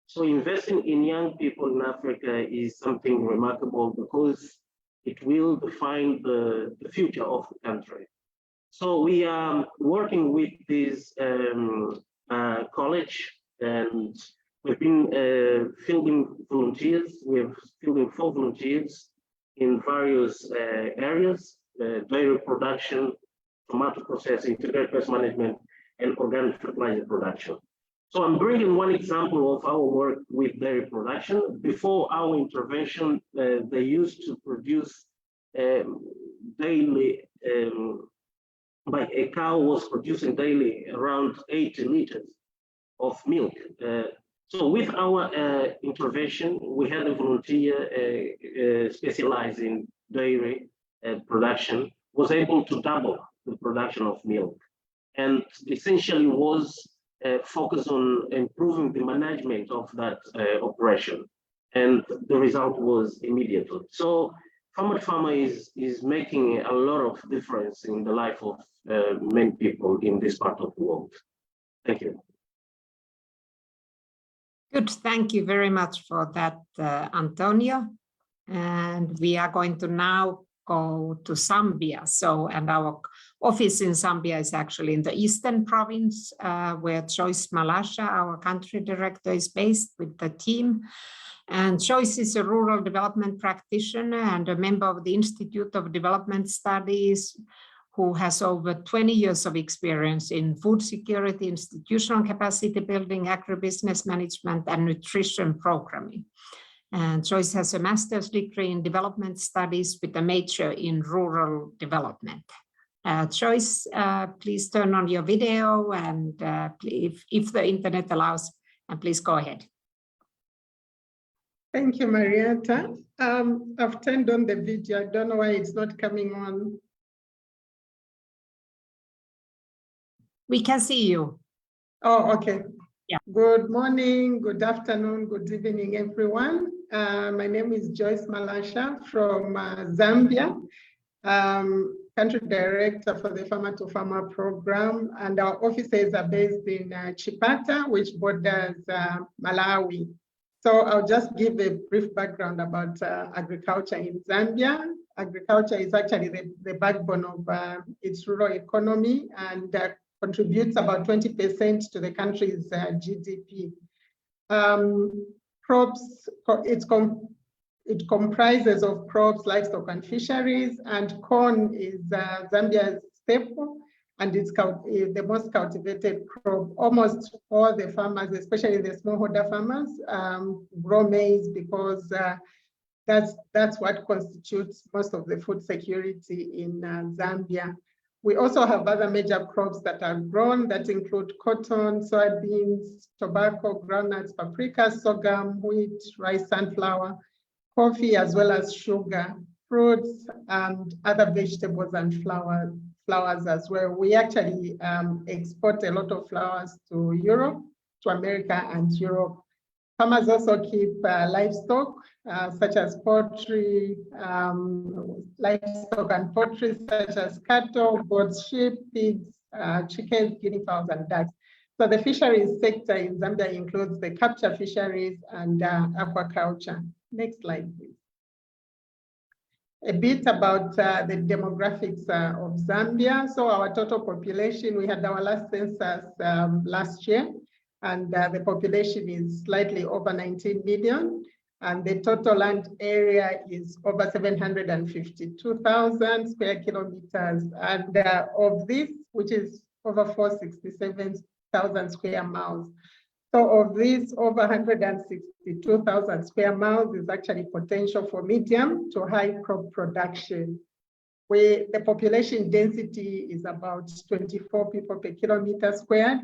So investing in young people in Africa is something remarkable because it will define the future of the country. So we are working with this college, and we've been fielding volunteers. We're fielding 4 volunteers in various areas: dairy production, tomato processing, integrated pest management, and organic fertilizer production. So I'm bringing one example of our work with dairy production. Before our intervention, they used to produce daily, like a cow was producing daily around 80 liters of milk. So with our intervention, we had a volunteer specialized in dairy production, was able to double the production of milk, and essentially was focused on improving the management of that operation. And the result was immediate. So Farmer to Farmer is making a lot of difference in the life of many people in this part of the world. Thank you. Good, thank you very much for that, Antonio. And we are going to now go to Zambia. So, and our office in Zambia is actually in the Eastern Province, where Joyce Malasha, our country director, is based with the team. And Joyce is a rural development practitioner and a member of the Institute of Development Studies, who has over 20 years of experience in food security, institutional capacity building, agribusiness management, and nutrition programming. And Joyce has a master's degree in development studies with a major in rural development. Joyce, please turn on your video, and if the internet allows, and please go ahead. Thank you, Marietta. I've turned on the video. I don't know why it's not coming on. We can see you. Oh, okay. Yeah. Good morning, good afternoon, good evening, everyone. My name is Joyce Malasha from Zambia, country director for the Farmer to Farmer program, and our offices are based in Chipata, which borders Malawi. So I'll just give a brief background about agriculture in Zambia. Agriculture is actually the backbone of its rural economy, and contributes about 20% to the country's GDP. Crops, it comprises of crops, livestock, and fisheries, and corn is Zambia's staple, and it's the most cultivated crop. Almost all the farmers, especially the smallholder farmers, grow maize because that's what constitutes most of the food security in Zambia. We also have other major crops that are grown that include cotton, soybeans, tobacco, groundnuts, paprika, sorghum, wheat, rice, sunflower, coffee, as well as sugar, fruits, and other vegetables and flowers as well. We actually export a lot of flowers to Europe, to America and Europe. Farmers also keep livestock, such as poultry, livestock and poultry, such as cattle, goats, sheep, pigs, chickens, guinea fowls, and ducks. So the fisheries sector in Zambia includes the capture fisheries and aquaculture. Next slide, please. A bit about the demographics of Zambia. So our total population, we had our last census last year, and the population is slightly over 19 million. And the total land area is over 752,000 square kilometers. And of this, which is over 467,000 square miles. So of this, over 162,000 square miles is actually potential for medium to high crop production. The population density is about 24 people per kilometer squared.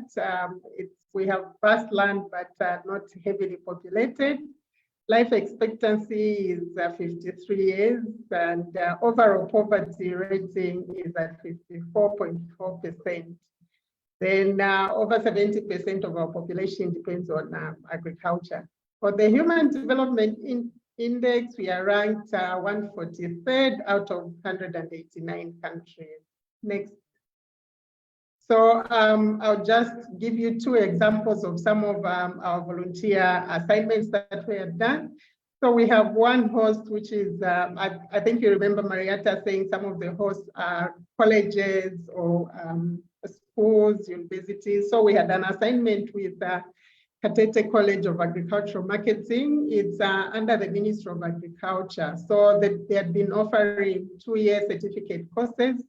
We have vast land, but not heavily populated. Life expectancy is 53 years, and overall poverty rating is at 54.4%. Then over 70% of our population depends on agriculture. For the Human Development Index, we are ranked 143rd out of 189 countries. Next. So I'll just give you two examples of some of our volunteer assignments that we have done. So we have one host, which is, I think you remember Marietta saying some of the hosts are colleges or schools, universities. So we had an assignment with Katete College of Agricultural Marketing. It's under the Ministry of Agriculture. So they had been offering 2-year certificate courses.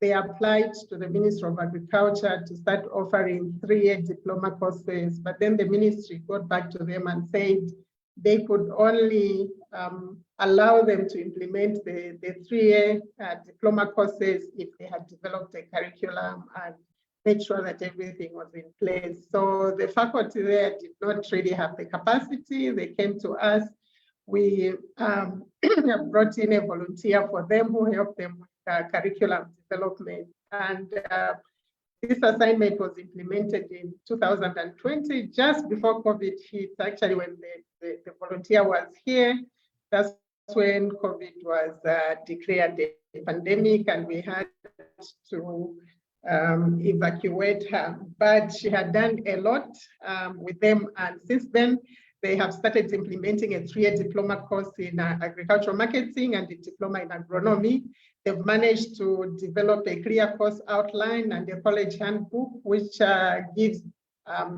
They applied to the Ministry of Agriculture to start offering 3-year diploma courses, but then the ministry got back to them and said they could only allow them to implement the 3-year diploma courses if they had developed a curriculum and made sure that everything was in place. So the faculty there did not really have the capacity. They came to us. We brought in a volunteer for them who helped them with curriculum development. And this assignment was implemented in 2020, just before COVID hit. Actually, when the volunteer was here, that's when COVID was declared a pandemic, and we had to evacuate her. But she had done a lot with them, and since then, they have started implementing a 3-year diploma course in agricultural marketing and a diploma in agronomy. They've managed to develop a clear course outline and a college handbook, which gives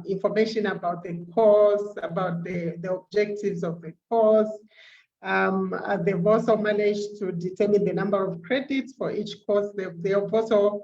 information about the course, about the objectives of the course. They've also managed to determine the number of credits for each course. They have also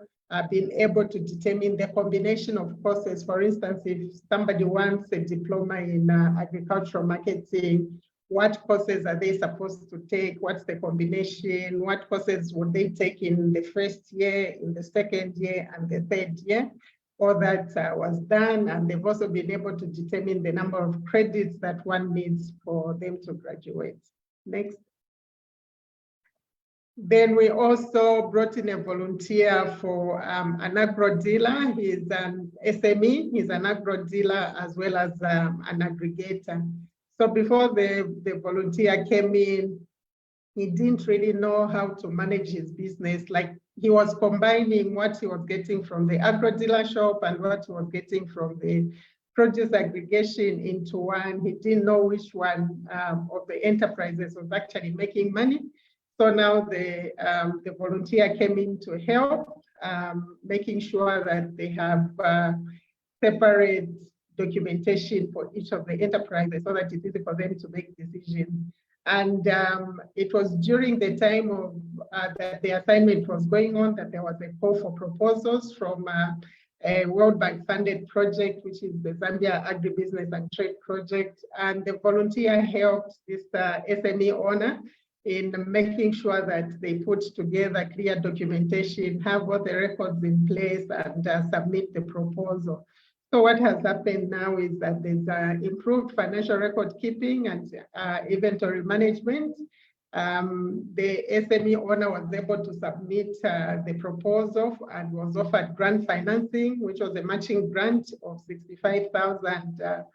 been able to determine the combination of courses. For instance, if somebody wants a diploma in agricultural marketing, what courses are they supposed to take? What's the combination? What courses would they take in the first year, in the second year, and the third year? All that was done, and they've also been able to determine the number of credits that one needs for them to graduate. Next. Then we also brought in a volunteer for an agro dealer. He's an SME, he's an agro dealer as well as an aggregator. So before the volunteer came in, he didn't really know how to manage his business. Like, he was combining what he was getting from the agro dealer shop and what he was getting from the produce aggregation into one. He didn't know which one of the enterprises was actually making money. So now the volunteer came in to help, making sure that they have separate documentation for each of the enterprises so that it's easy for them to make decisions. And it was during the time of that the assignment was going on that there was a call for proposals from a World Bank funded project, which is the Zambia Agribusiness and Trade Project. And the volunteer helped this SME owner in making sure that they put together clear documentation, have all the records in place, and submit the proposal. So what has happened now is that there's improved financial record keeping and inventory management. The SME owner was able to submit the proposal and was offered grant financing, which was a matching grant of $65,000.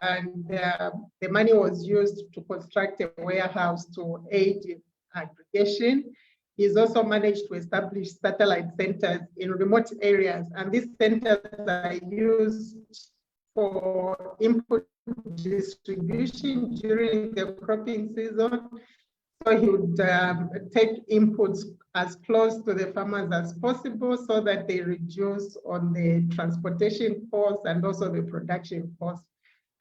And the money was used to construct a warehouse to aid in aggregation. He's also managed to establish satellite centers in remote areas, and these centers are used for input distribution during the cropping season. So he would take inputs as close to the farmers as possible so that they reduce on the transportation costs and also the production costs.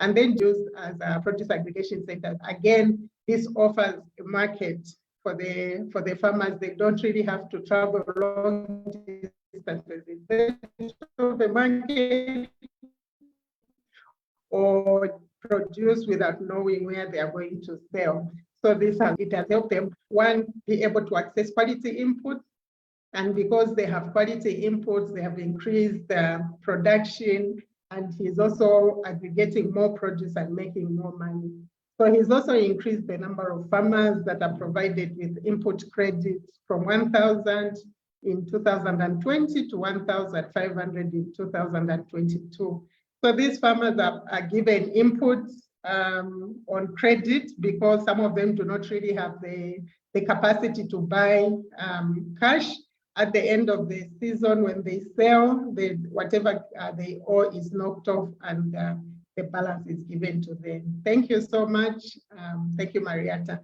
And then used as produce aggregation centers. Again, this offers a market for the farmers. They don't really have to travel long distances. They show the market or produce without knowing where they are going to sell. So it has helped them, one, be able to access quality inputs. And because they have quality inputs, they have increased production, and he's also aggregating more produce and making more money. So he's also increased the number of farmers that are provided with input credits from 1,000 in 2020 to 1,500 in 2022. So these farmers are given inputs on credit because some of them do not really have the capacity to buy cash. At the end of the season, when they sell, whatever they owe is knocked off and the balance is given to them. Thank you so much. Thank you, Marietta.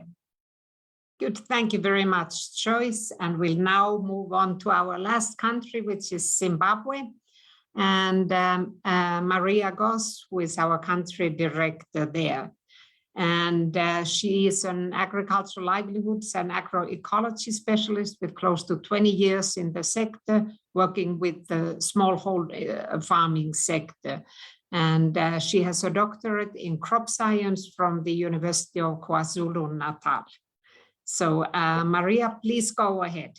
Good, thank you very much, Joyce. And we'll now move on to our last country, which is Zimbabwe. And Maria Goss, who is our country director there. And she is an agricultural livelihoods and agroecology specialist with close to 20 years in the sector, working with the smallholder farming sector. And she has a doctorate in crop science from the University of KwaZulu-Natal. So Maria, please go ahead.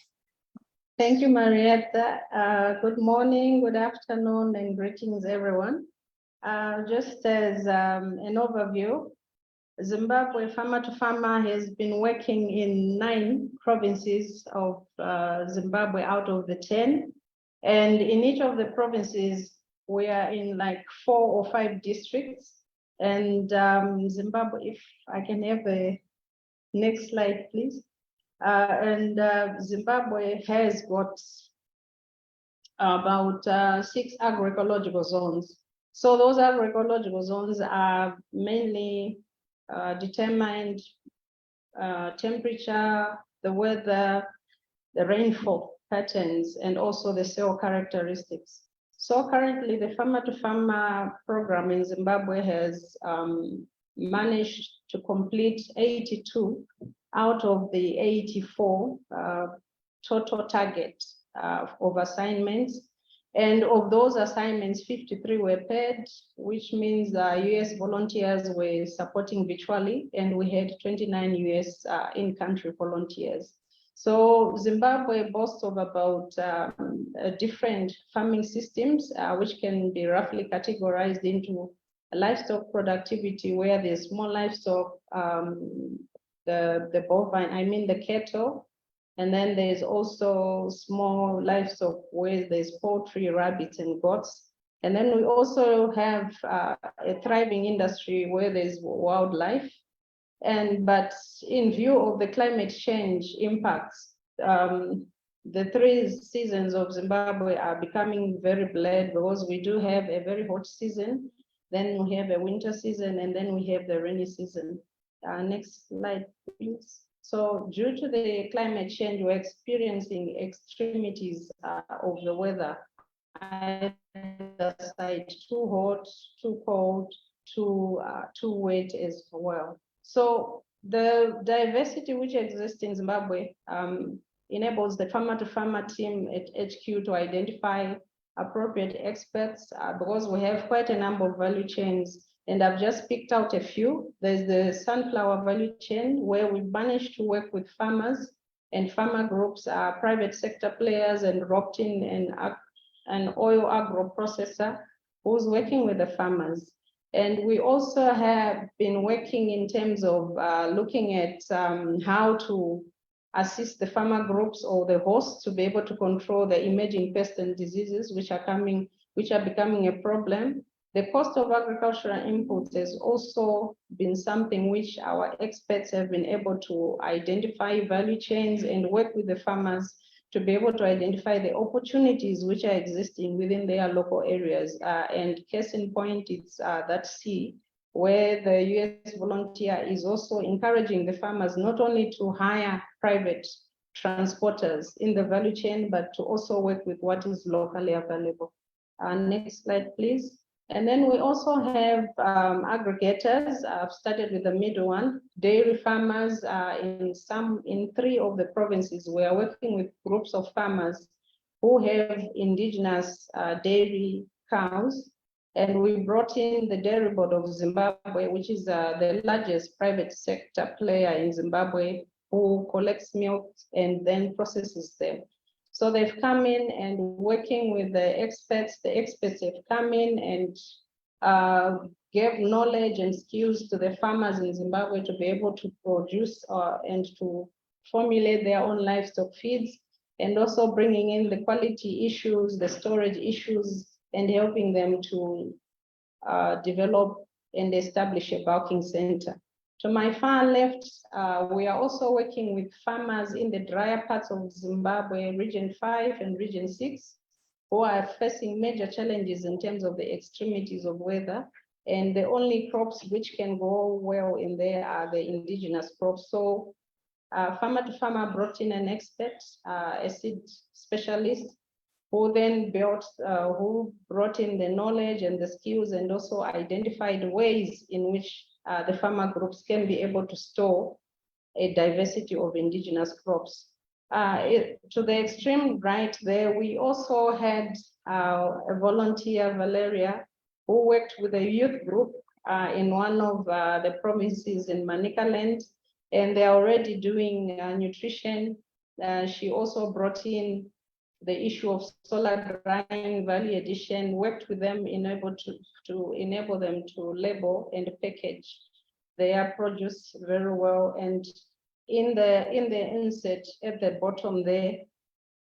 Thank you, Marietta. Good morning, good afternoon, and greetings, everyone. Just as an overview, Zimbabwe Farmer to Farmer has been working in 9 provinces of Zimbabwe out of the 10. And in each of the provinces, we are in like 4 or 5 districts. And Zimbabwe, if I can have the next slide, please. Zimbabwe has got about 6 agroecological zones. So those agroecological zones are mainly determined temperature, the weather, the rainfall patterns, and also the soil characteristics. So currently the Farmer to Farmer program in Zimbabwe has managed to complete 82 out of the 84 total target of assignments. And of those assignments, 53 were paid, which means US volunteers were supporting virtually, and we had 29 US in-country volunteers. So Zimbabwe boasts of about different farming systems, which can be roughly categorized into livestock productivity, where there's small livestock, the bovine, I mean the cattle, and then there's also small livestock where there's poultry, rabbits, and goats. And then we also have a thriving industry where there's wildlife. But in view of the climate change impacts, the 3 seasons of Zimbabwe are becoming very blurred because we do have a very hot season, then we have a winter season, and then we have the rainy season. Next slide, please. So due to the climate change, we're experiencing extremities of the weather. Either side, too hot, too cold, too wet as well. So the diversity which exists in Zimbabwe enables the Farmer to Farmer team at HQ to identify appropriate experts because we have quite a number of value chains. And I've just picked out a few. There's the sunflower value chain, where we managed to work with farmers and farmer groups, private sector players, and roped in an oil agro processor who's working with the farmers. And we also have been working in terms of looking at how to assist the farmer groups or the hosts to be able to control the emerging pests and diseases which are becoming a problem. The cost of agricultural inputs has also been something which our experts have been able to identify value chains and work with the farmers to be able to identify the opportunities which are existing within their local areas. And case in point, it's that C, where the US volunteer is also encouraging the farmers not only to hire private transporters in the value chain, but to also work with what is locally available. Next slide, please. And then we also have aggregators. I've started with the middle one, dairy farmers in 3 of the provinces. We are working with groups of farmers who have indigenous dairy cows. And we brought in the Dairy Board of Zimbabwe, which is the largest private sector player in Zimbabwe, who collects milk and then processes them. So they've come in and working with the experts have come in and gave knowledge and skills to the farmers in Zimbabwe to be able to produce and to formulate their own livestock feeds. and also bringing in the quality issues, the storage issues, and helping them to develop and establish a bulking center. To my far left, we are also working with farmers in the drier parts of Zimbabwe, Region 5 and Region 6, who are facing major challenges in terms of the extremities of weather. And the only crops which can go well in there are the indigenous crops. So Farmer to Farmer brought in an expert, a seed specialist, who then who brought in the knowledge and the skills and also identified ways in which the farmer groups can be able to store a diversity of indigenous crops. To the extreme right there, we also had a volunteer, Valeria, who worked with a youth group in one of the provinces in Manicaland, and they're already doing nutrition. She also brought in the issue of solar drying, value addition, worked with them to enable them to label and package their produce very well. And in the insert at the bottom there,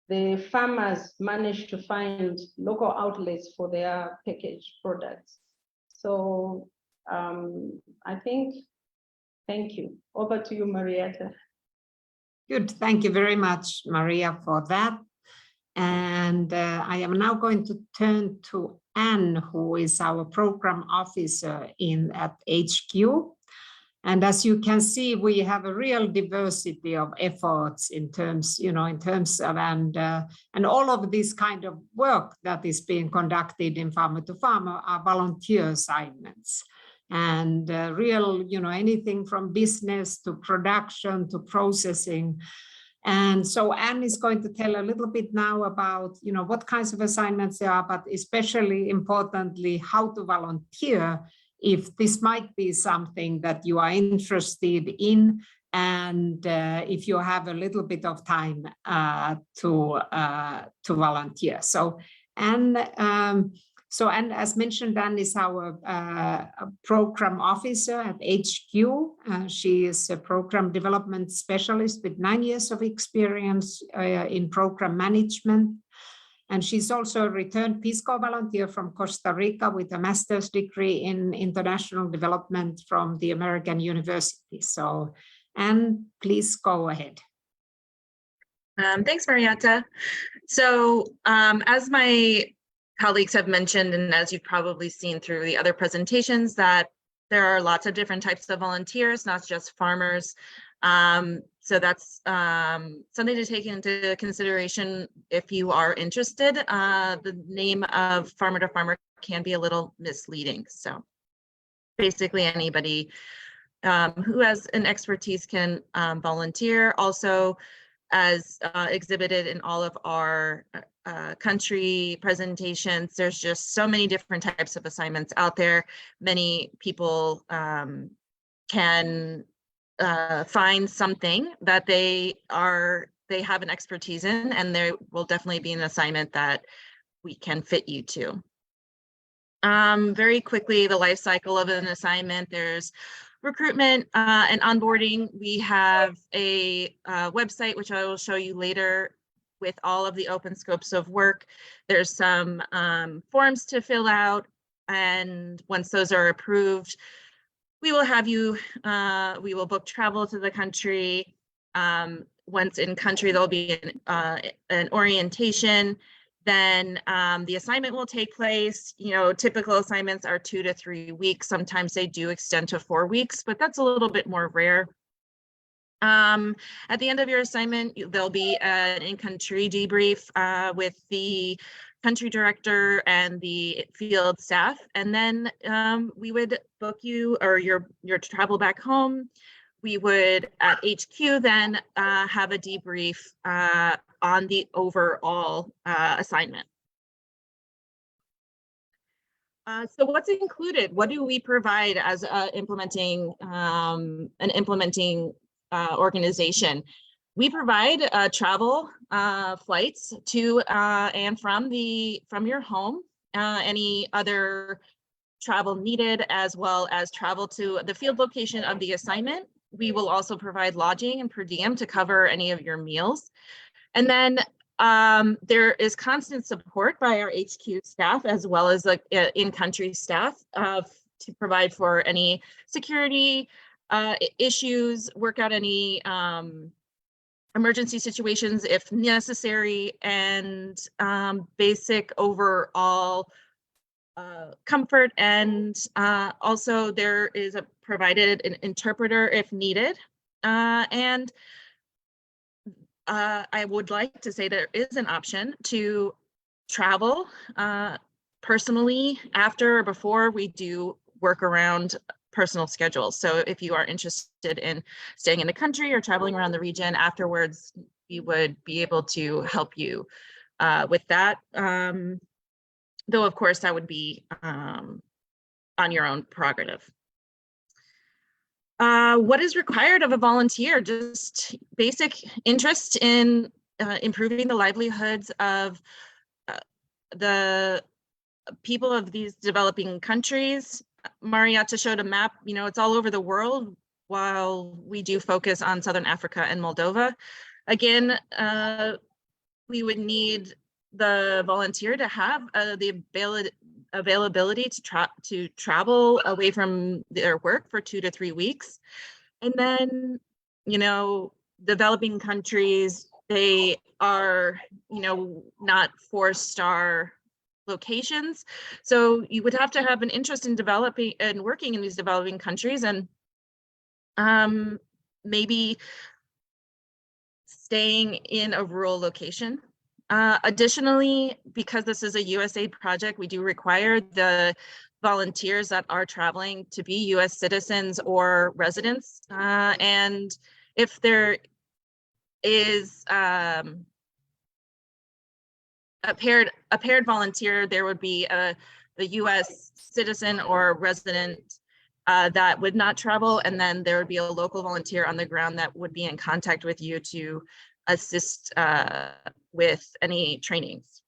the farmers managed to find local outlets for their packaged products. So I think, thank you. Over to you, Marietta. Good, thank you very much, Maria, for that. And I am now going to turn to Anne, who is our program officer at HQ. And as you can see, we have a real diversity of efforts in terms of, and all of this kind of work that is being conducted in Farmer to Farmer are volunteer assignments. And anything from business to production to processing. And so Anne is going to tell a little bit now about, what kinds of assignments there are, but especially importantly, how to volunteer if this might be something that you are interested in, and if you have a little bit of time to volunteer. So Anne, and as mentioned, Anne is our program officer at HQ. She is a program development specialist with 9 years of experience in program management. And she's also a returned Peace Corps volunteer from Costa Rica with a master's degree in international development from the American University. So, Anne, please go ahead. Thanks, Marietta. So as my colleagues have mentioned, and as you've probably seen through the other presentations, that there are lots of different types of volunteers, not just farmers. So that's something to take into consideration if you are interested. The name of Farmer to Farmer can be a little misleading. So basically anybody who has an expertise can volunteer. Also, as exhibited in all of our country presentations, there's just so many different types of assignments out there. Many people can find something that they have an expertise in, and there will definitely be an assignment that we can fit you to. Very quickly, the life cycle of an assignment. There's recruitment and onboarding. We have a website, which I will show you later, with all of the open scopes of work. There's some forms to fill out, and once those are approved, we will have you, we will book travel to the country. Once in country, there'll be an orientation. Then the assignment will take place. Typical assignments are 2 to 3 weeks. Sometimes they do extend to 4 weeks, but that's a little bit more rare. At the end of your assignment, there'll be an in-country debrief with the country director and the field staff, and then we would book you or your travel back home. We would at HQ then have a debrief on the overall assignment. So what's included? What do we provide as an implementing organization? We provide travel flights to and from your home, any other travel needed, as well as travel to the field location of the assignment. We will also provide lodging and per diem to cover any of your meals. And then There is constant support by our HQ staff as well as like in-country staff to provide for any security issues, work out any emergency situations if necessary, and basic overall comfort. And also there is provided an interpreter if needed. And I would like to say there is an option to travel personally after or before we do work around personal schedules. So if you are interested in staying in the country or traveling around the region afterwards, we would be able to help you with that. Though, of course, that would be on your own prerogative. What is required of a volunteer? Just basic interest in improving the livelihoods of the people of these developing countries. Marietta showed a map, you know, it's all over the world, while we do focus on Southern Africa and Moldova. Again, we would need the volunteer to have the availability to travel away from their work for 2 to 3 weeks. And then, you know, developing countries, they are, you know, not 4-star locations. So you would have to have an interest in developing and working in these developing countries, and maybe staying in a rural location. Additionally, because this is a USAID project, we do require the volunteers that are traveling to be US citizens or residents. And if there is a paired volunteer, there would be the US citizen or resident that would not travel, and then there would be a local volunteer on the ground that would be in contact with you to assist with any trainings.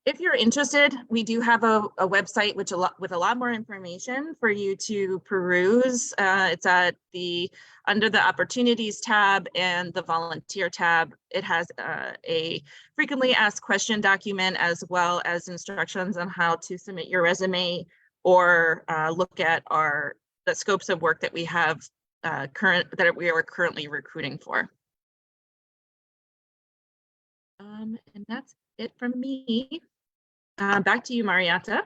If you're interested, we do have a website with a lot more information for you to peruse. It's at under the Opportunities tab and the Volunteer tab. It has a frequently asked question document, as well as instructions on how to submit your resume or look at the scopes of work that we have that we are currently recruiting for. And that's it from me. Back to you, Marietta.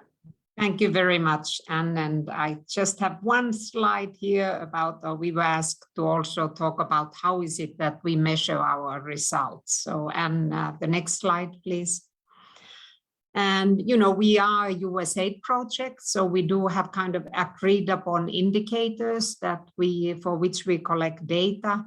Thank you very much. And I just have one slide here about, we were asked to also talk about how is it that we measure our results. So, and the next slide, please. And, you know, we are a USAID project, so we do have kind of agreed upon indicators that for which we collect data.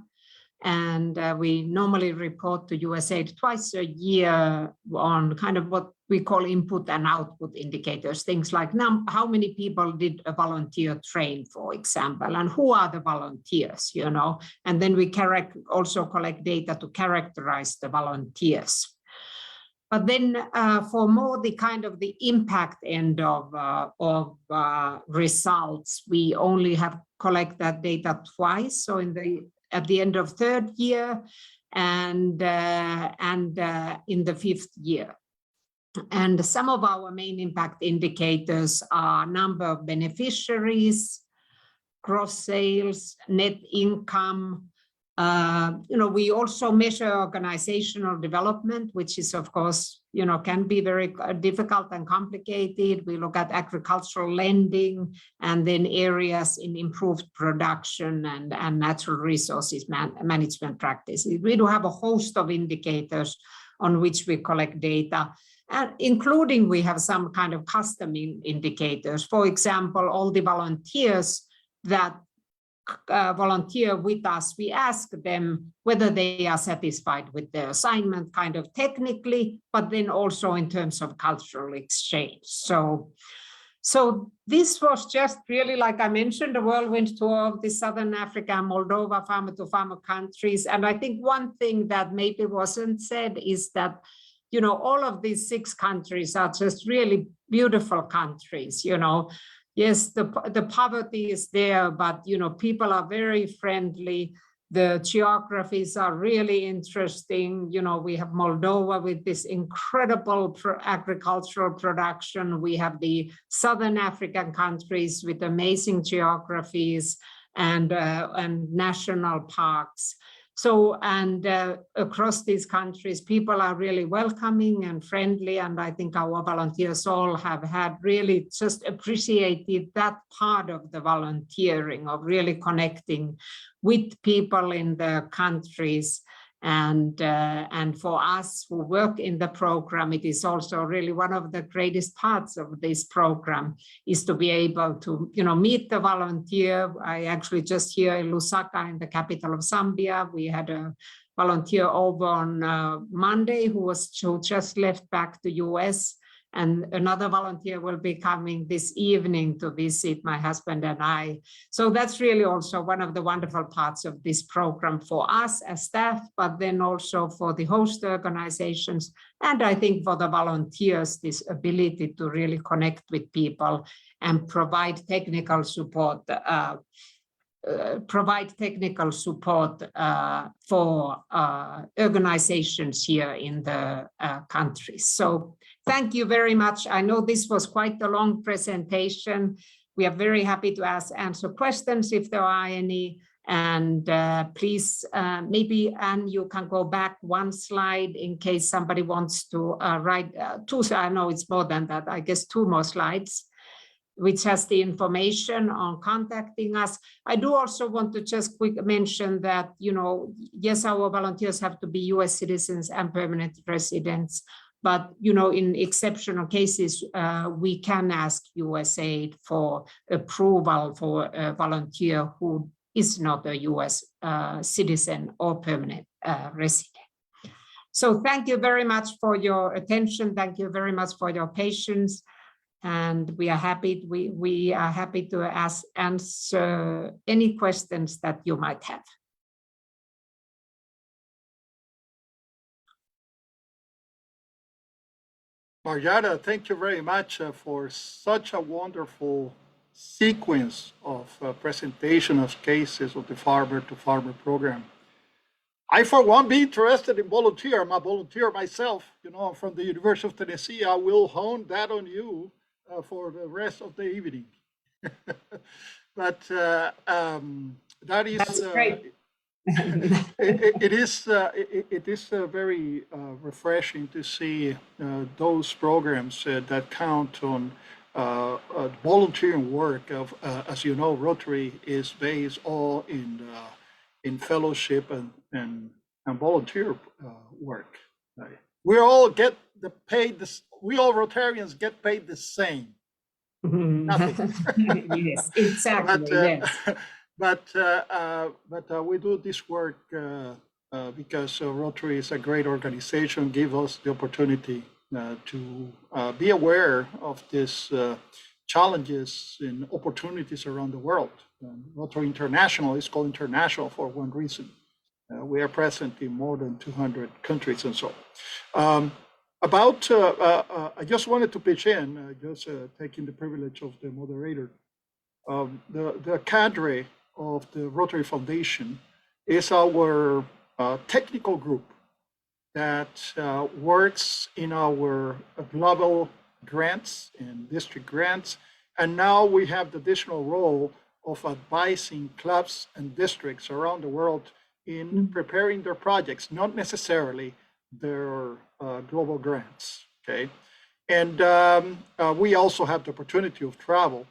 And we normally report to USAID twice a year on kind of what we call input and output indicators, things like how many people did a volunteer train, for example, and who are the volunteers, you know, and then we also collect data to characterize the volunteers. But then for more the kind of the impact end of results, we only have collect that data twice. So at the end of 3rd year and in the 5th year. And some of our main impact indicators are number of beneficiaries, gross sales, net income. You know, we also measure organizational development, which is, of course, you know, can be very difficult and complicated. We look at agricultural lending and then areas in improved production and natural resources management practices. We do have a host of indicators on which we collect data, and including we have some kind of custom indicators. For example, all the volunteers that volunteer with us, we ask them whether they are satisfied with their assignment kind of technically, but then also in terms of cultural exchange. So this was just really, like I mentioned, a whirlwind tour of the Southern Africa and Moldova farmer-to-farmer countries. And I think one thing that maybe wasn't said is that, you know, all of these 6 countries are just really beautiful countries, you know. Yes, the poverty is there, but, you know, people are very friendly. The geographies are really interesting. You know, we have Moldova with this incredible agricultural production. We have the Southern African countries with amazing geographies and national parks. So, and across these countries, people are really welcoming and friendly. And I think our volunteers all have had really just appreciated that part of the volunteering, of really connecting with people in the countries. And for us who work in the program, it is also really one of the greatest parts of this program is to be able to, you know, meet the volunteer. I actually just here in Lusaka, in the capital of Zambia, we had a volunteer over on Monday who just left back to US. And another volunteer will be coming this evening to visit my husband and I. So that's really also one of the wonderful parts of this program for us as staff, but then also for the host organizations. And I think for the volunteers, this ability to really connect with people and provide technical support for organizations here in the countries. So thank you very much. I know this was quite a long presentation. We are very happy to answer questions if there are any. And please, maybe Anne, you can go back one slide in case somebody wants to write two. I know it's more than that. I guess 2 more slides, which has the information on contacting us. I do also want to just quick mention that, you know, yes, our volunteers have to be US citizens and permanent residents, but, you know, in exceptional cases, we can ask USAID for approval for a volunteer who is not a US citizen or permanent resident. So thank you very much for your attention. Thank you very much for your patience. And we are happy to answer any questions that you might have. Marjara, thank you very much for such a wonderful sequence of presentation of cases of the Farmer to Farmer program. I, for one, be interested in volunteer. I'm a volunteer myself. You know, I'm from the University of Tennessee. I will hone that on you for the rest of the evening. But that is That's great. it is very refreshing to see those programs that count on volunteering work. Of as you know, Rotary is based all in fellowship and volunteer work. We all get paid. We all Rotarians get paid the same. Nothing. Yes, exactly. Yes. But we do this work because Rotary is a great organization, give us the opportunity to be aware of these challenges and opportunities around the world. Rotary International is called international for one reason. We are present in more than 200 countries and so on. I just wanted to pitch in, taking the privilege of the moderator. The cadre of the Rotary Foundation is our technical group that works in our global grants and district grants. And now we have the additional role of advising clubs and districts around the world in preparing their projects, not necessarily their global grants, okay? And we also have the opportunity of travel.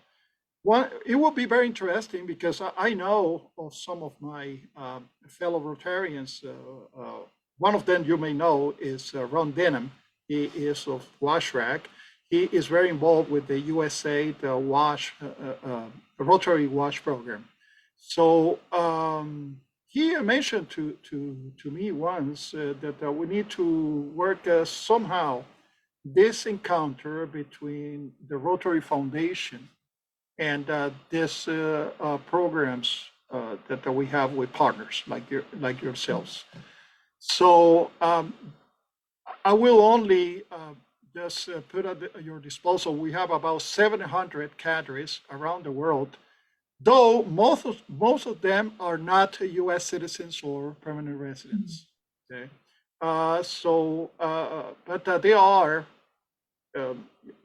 It will be very interesting because I know of some of my fellow Rotarians. One of them you may know is Ron Denham. He is of WashRAC. He is very involved with the USA, the Rotary WASH program. So he mentioned to me once that we need to work somehow this encounter between the Rotary Foundation and these programs that we have with partners like yourselves. So I will only just put at your disposal. We have about 700 cadres around the world though most of them are not US citizens or permanent residents. Okay, but they are,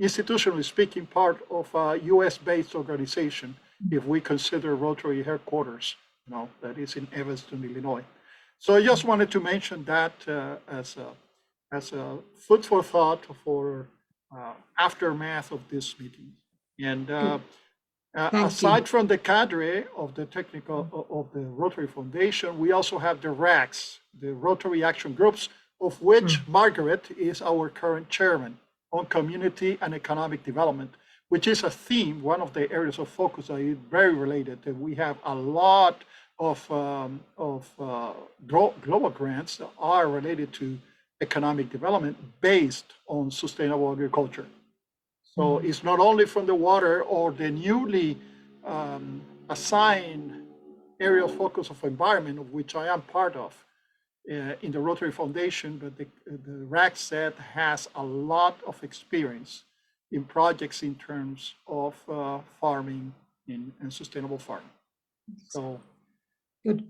institutionally speaking, part of a US-based organization. If we consider Rotary headquarters, that is in Evanston, Illinois. So I just wanted to mention that as a food for thought for aftermath of this meeting. And aside from the cadre of the Rotary Foundation, we also have the RAGs, the Rotary Action Groups, of which Margaret is our current chairman on community and economic development, which is a theme, one of the areas of focus that is very related. And we have a lot of global grants that are related to economic development based on sustainable agriculture. So it's not only from the water or the newly assigned area of focus of environment, of which I am part of in the Rotary Foundation, but the RAGCED has a lot of experience in projects in terms of farming and sustainable farming. So good.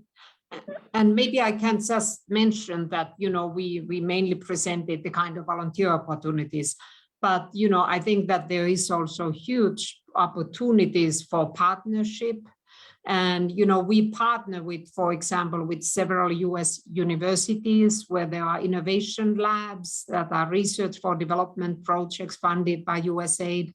And maybe I can just mention that, we mainly presented the kind of volunteer opportunities, but, I think that there is also huge opportunities for partnership. And, we partner with, for example, with several US universities where there are innovation labs that are research for development projects funded by USAID.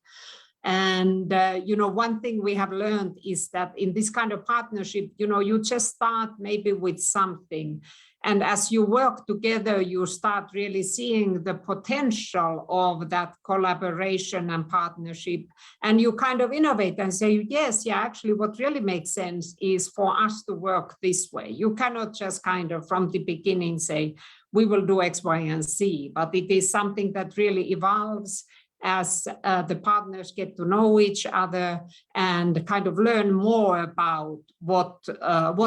And, one thing we have learned is that in this kind of partnership, you just start maybe with something. And as you work together, you start really seeing the potential of that collaboration and partnership. And you kind of innovate and say, yes, actually what really makes sense is for us to work this way. You cannot just kind of from the beginning say, we will do X, Y, and Z, but it is something that really evolves as the partners get to know each other and kind of learn more about what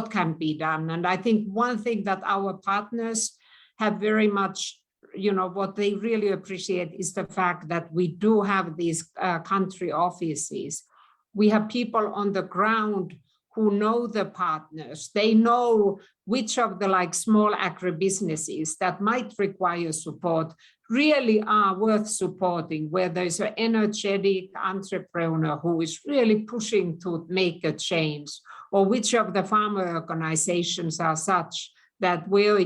can be done. And I think one thing that our partners have very much, what they really appreciate is the fact that we do have these country offices. We have people on the ground who know the partners. They know which of the small agribusinesses that might require support really are worth supporting, where there's an energetic entrepreneur who is really pushing to make a change, or which of the farmer organizations are such that where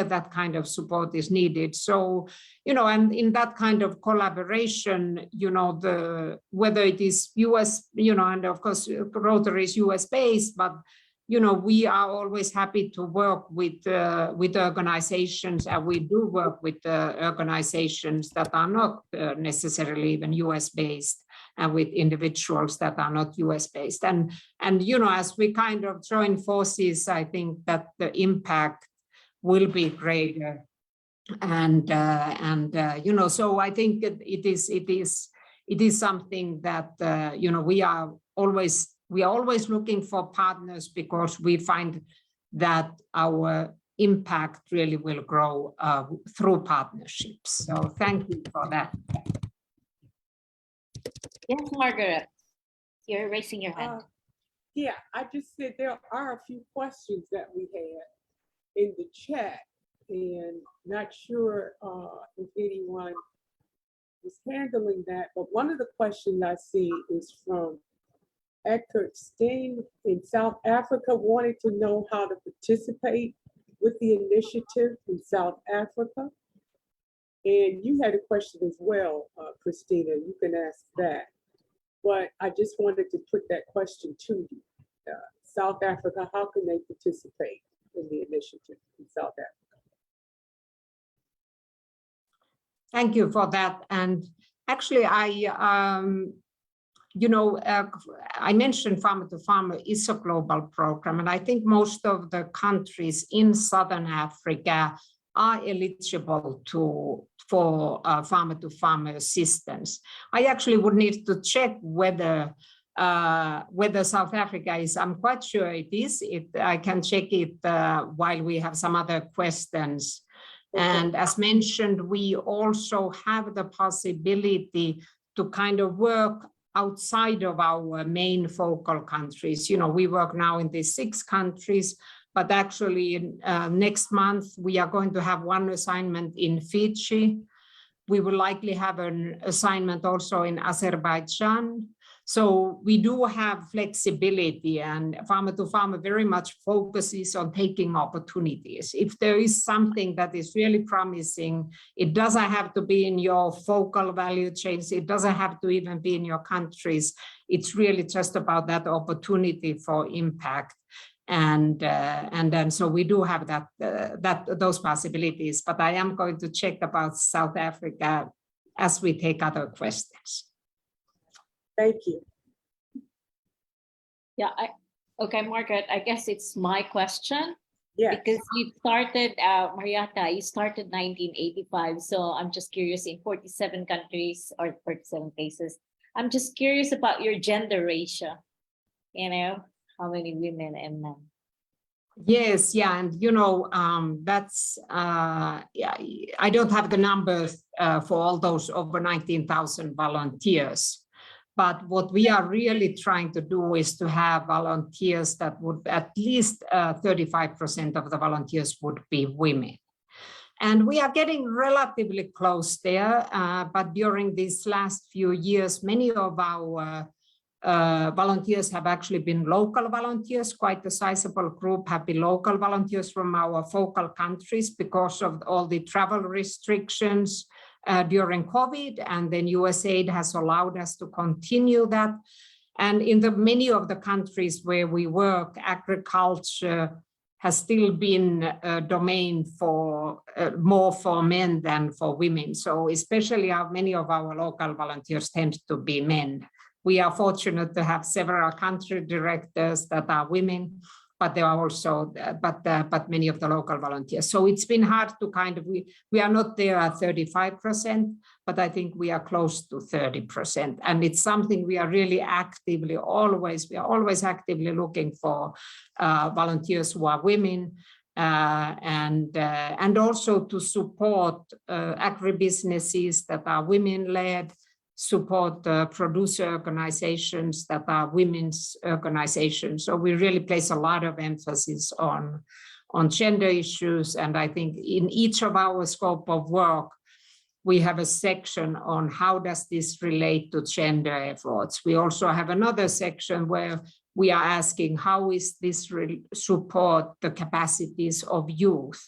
that kind of support is needed. So, and in that kind of collaboration, whether it is US, and of course Rotary is US based, but we are always happy to work with organizations, and we do work with organizations that are not necessarily even US based, and with individuals that are not US based. And as we kind of join forces, I think that the impact will be greater. And so I think it is something that we are always looking for partners, because we find that our impact really will grow through partnerships. So thank you for that. Yes, Margaret, you're raising your hand. Yeah, I just said there are a few questions that we had in the chat, and not sure if anyone was handling that, but one of the questions I see is from Eckert Steen in South Africa, wanted to know how to participate with the initiative in South Africa. And you had a question as well, Christina, you can ask that. But I just wanted to put that question to you. South Africa, how can they participate in the initiative in South Africa? Thank you for that. And actually, I mentioned Farmer to Farmer is a global program, and I think most of the countries in Southern Africa are eligible for Farmer to Farmer assistance. I actually would need to check whether South Africa is. I'm quite sure it is. I can check it while we have some other questions. Okay. And as mentioned, we also have the possibility to kind of work outside of our main focal countries. You know, we work now in these 6 countries, but actually next month we are going to have one assignment in Fiji. We will likely have an assignment also in Azerbaijan. So we do have flexibility, and Farmer to Farmer very much focuses on taking opportunities. If there is something that is really promising, it doesn't have to be in your focal value chains. It doesn't have to even be in your countries. It's really just about that opportunity for impact. And then so we do have those possibilities, but I am going to check about South Africa as we take other questions. Thank you. Yeah, okay, Margaret, I guess it's my question. Yes. Because you started, Marietta, you started 1985. So I'm just curious, in 47 countries or 47 places, I'm just curious about your gender ratio. You know, how many women and men? Yes, yeah, and you know, that's, yeah, I don't have the numbers for all those over 19,000 volunteers. But what we are really trying to do is to have volunteers that would at least 35% of the volunteers would be women. And we are getting relatively close there, but during these last few years, many of our volunteers have actually been local volunteers. Quite a sizable group have been local volunteers from our focal countries because of all the travel restrictions during COVID, and then USAID has allowed us to continue that. And in the many of the countries where we work, agriculture has still been a domain for more for men than for women. So especially many of our local volunteers tend to be men. We are fortunate to have several country directors that are women, but there are also, but many of the local volunteers. So it's been hard to kind of, we are not there at 35%, but I think we are close to 30%. And it's something we are really actively we are always actively looking for volunteers who are women, and also to support agribusinesses that are women-led, support producer organizations that are women's organizations. So we really place a lot of emphasis on gender issues. And I think in each of our scope of work, we have a section on how does this relate to gender efforts. We also have another section where we are asking how is this support the capacities of youth.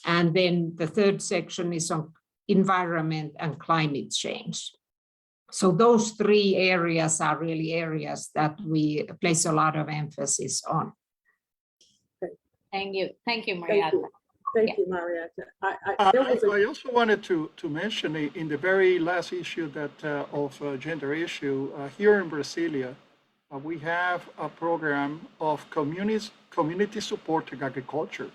And then the third section is on environment and climate change. So those 3 areas are really areas that we place a lot of emphasis on. Thank you, Marietta. Thank you, Marietta. I also wanted to mention in the very last issue that of gender issue here in Brasilia, we have a program of community supporting agriculture,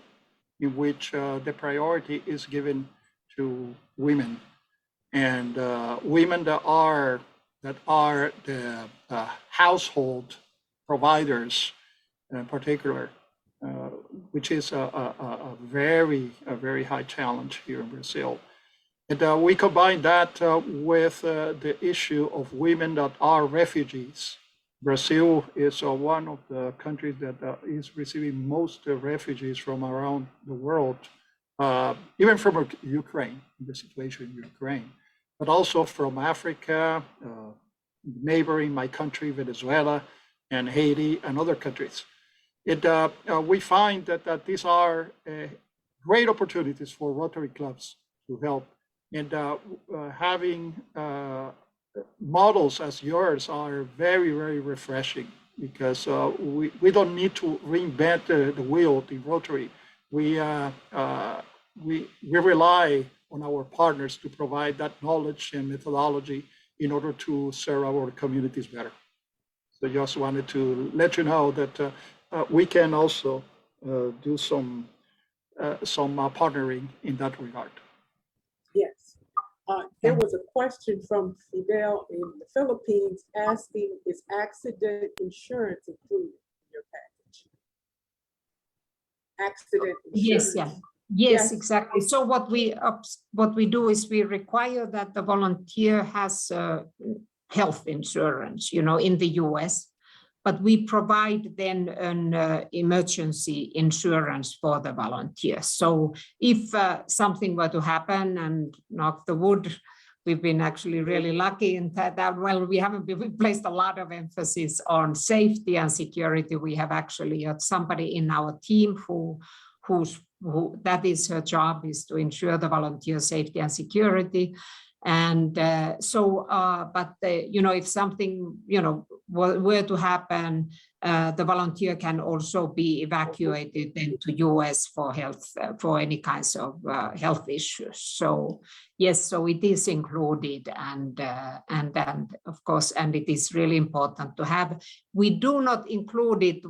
in which the priority is given to women. And women that are the household providers in particular, which is a very high challenge here in Brazil. And we combine that with the issue of women that are refugees. Brazil is one of the countries that is receiving most refugees from around the world, even from Ukraine, the situation in Ukraine, but also from Africa, neighboring my country, Venezuela, and Haiti, and other countries. We find that these are great opportunities for Rotary clubs to help. And having models as yours are very refreshing, because we don't need to reinvent the wheel in Rotary. We rely on our partners to provide that knowledge and methodology in order to serve our communities better. So just wanted to let you know that we can also do some partnering in that regard. Yes. There was a question from Fidel in the Philippines asking, is accident insurance included in your package? Accident insurance. Yes, yeah. Yes, exactly. So what we do is we require that the volunteer has health insurance, in the US. But we provide then an emergency insurance for the volunteers. So if something were to happen, and knock the wood, we've been actually really lucky in that, well, we placed a lot of emphasis on safety and security. We have actually got somebody in our team who that is her job, is to ensure the volunteer safety and security. And if something, were to happen, the volunteer can also be evacuated into US for health, for any kinds of health issues. So yes, so it is included, and of course, and it is really important to have. We do not include it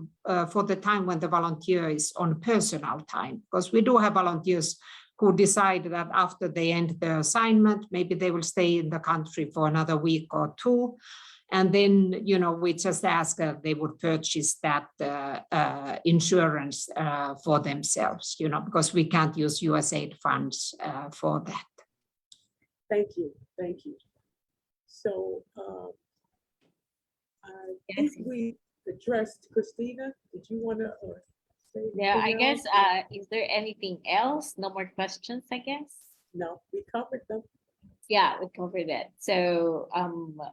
for the time when the volunteer is on personal time, because we do have volunteers who decide that after they end their assignment, maybe they will stay in the country for another week or two. And then, we just ask that they would purchase that insurance for themselves, because we can't use USAID funds for that. Thank you. So I think we addressed Christina. Did you want to say Yeah, I anything guess, else? is there anything else? No more questions, I guess? No, we covered them. Yeah, we covered it. So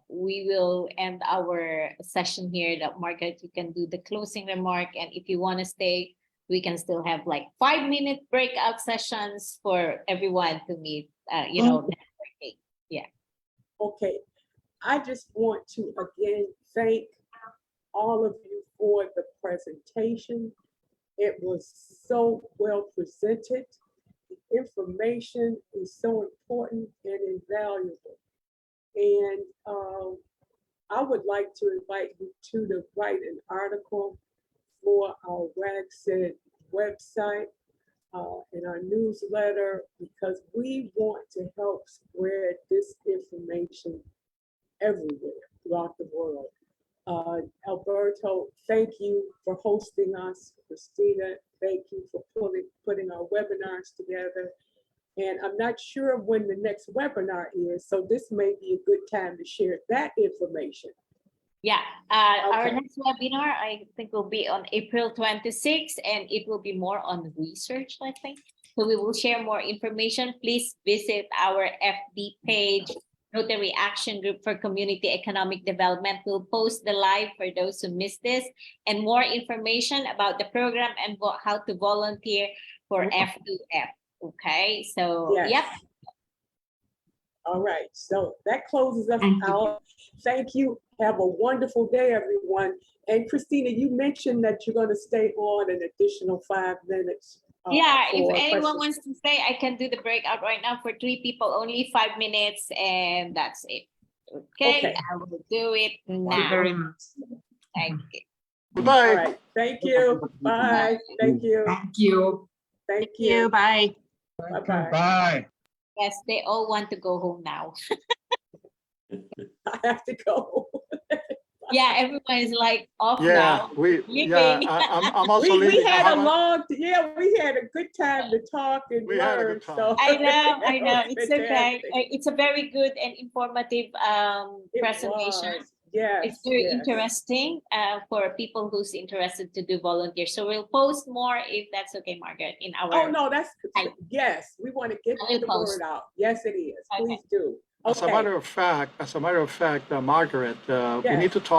we will end our session here. That Margaret, you can do the closing remark. And if you want to stay, we can still have like 5-minute breakout sessions for everyone to meet, networking. Yeah. Okay, I just want to again thank all of you for the presentation. It was so well presented. The information is so important and invaluable. And I would like to invite you to write an article for our RAGCED website and our newsletter, because we want to help spread this information everywhere throughout the world. Alberto, thank you for hosting us. Christina, thank you for putting our webinars together. And I'm not sure when the next webinar is, so this may be a good time to share that information. Yeah, our Okay. next webinar, I think, will be on April 26th, and it will be more on research, I think. So we will share more information. Please visit our FB page, Rotary Action Group for Community Economic Development. We'll post the live for those who missed this, and more information about the program and how to volunteer for F2F. Okay, so Yes. yep. All right, so that closes us Thank you. out. Thank you. Have a wonderful day, everyone. And Christina, you mentioned that you're going to stay on an additional 5 minutes. Yeah, if for anyone questions. wants to stay, I can do the breakout right now for 3 people, only 5 minutes, and that's it. Okay, Okay. I will do it Thank you now. very much. Thank you. Goodbye. All right, thank you. Bye. Thank you. Thank you. Thank Thank you. you. Bye. Bye-bye. Bye. Yes, they all want to go home now. I have to go. Yeah, everyone is like off Yeah, now. Leaving. I'm also We leaving. I had a haven't- long, we had a good time to talk and We had a learn, good time. so. I know. It was It's okay. fantastic. It's a very good and informative It presentation. was. Yes. It's very yes. interesting for people who's interested to do volunteer. So we'll post more if that's okay, Margaret, in our. Oh, no, that's, I- yes, we want to get I will the post. word out. Yes, it is. Okay. Please do. As a Okay. matter of fact, Margaret, we Yes. need to talk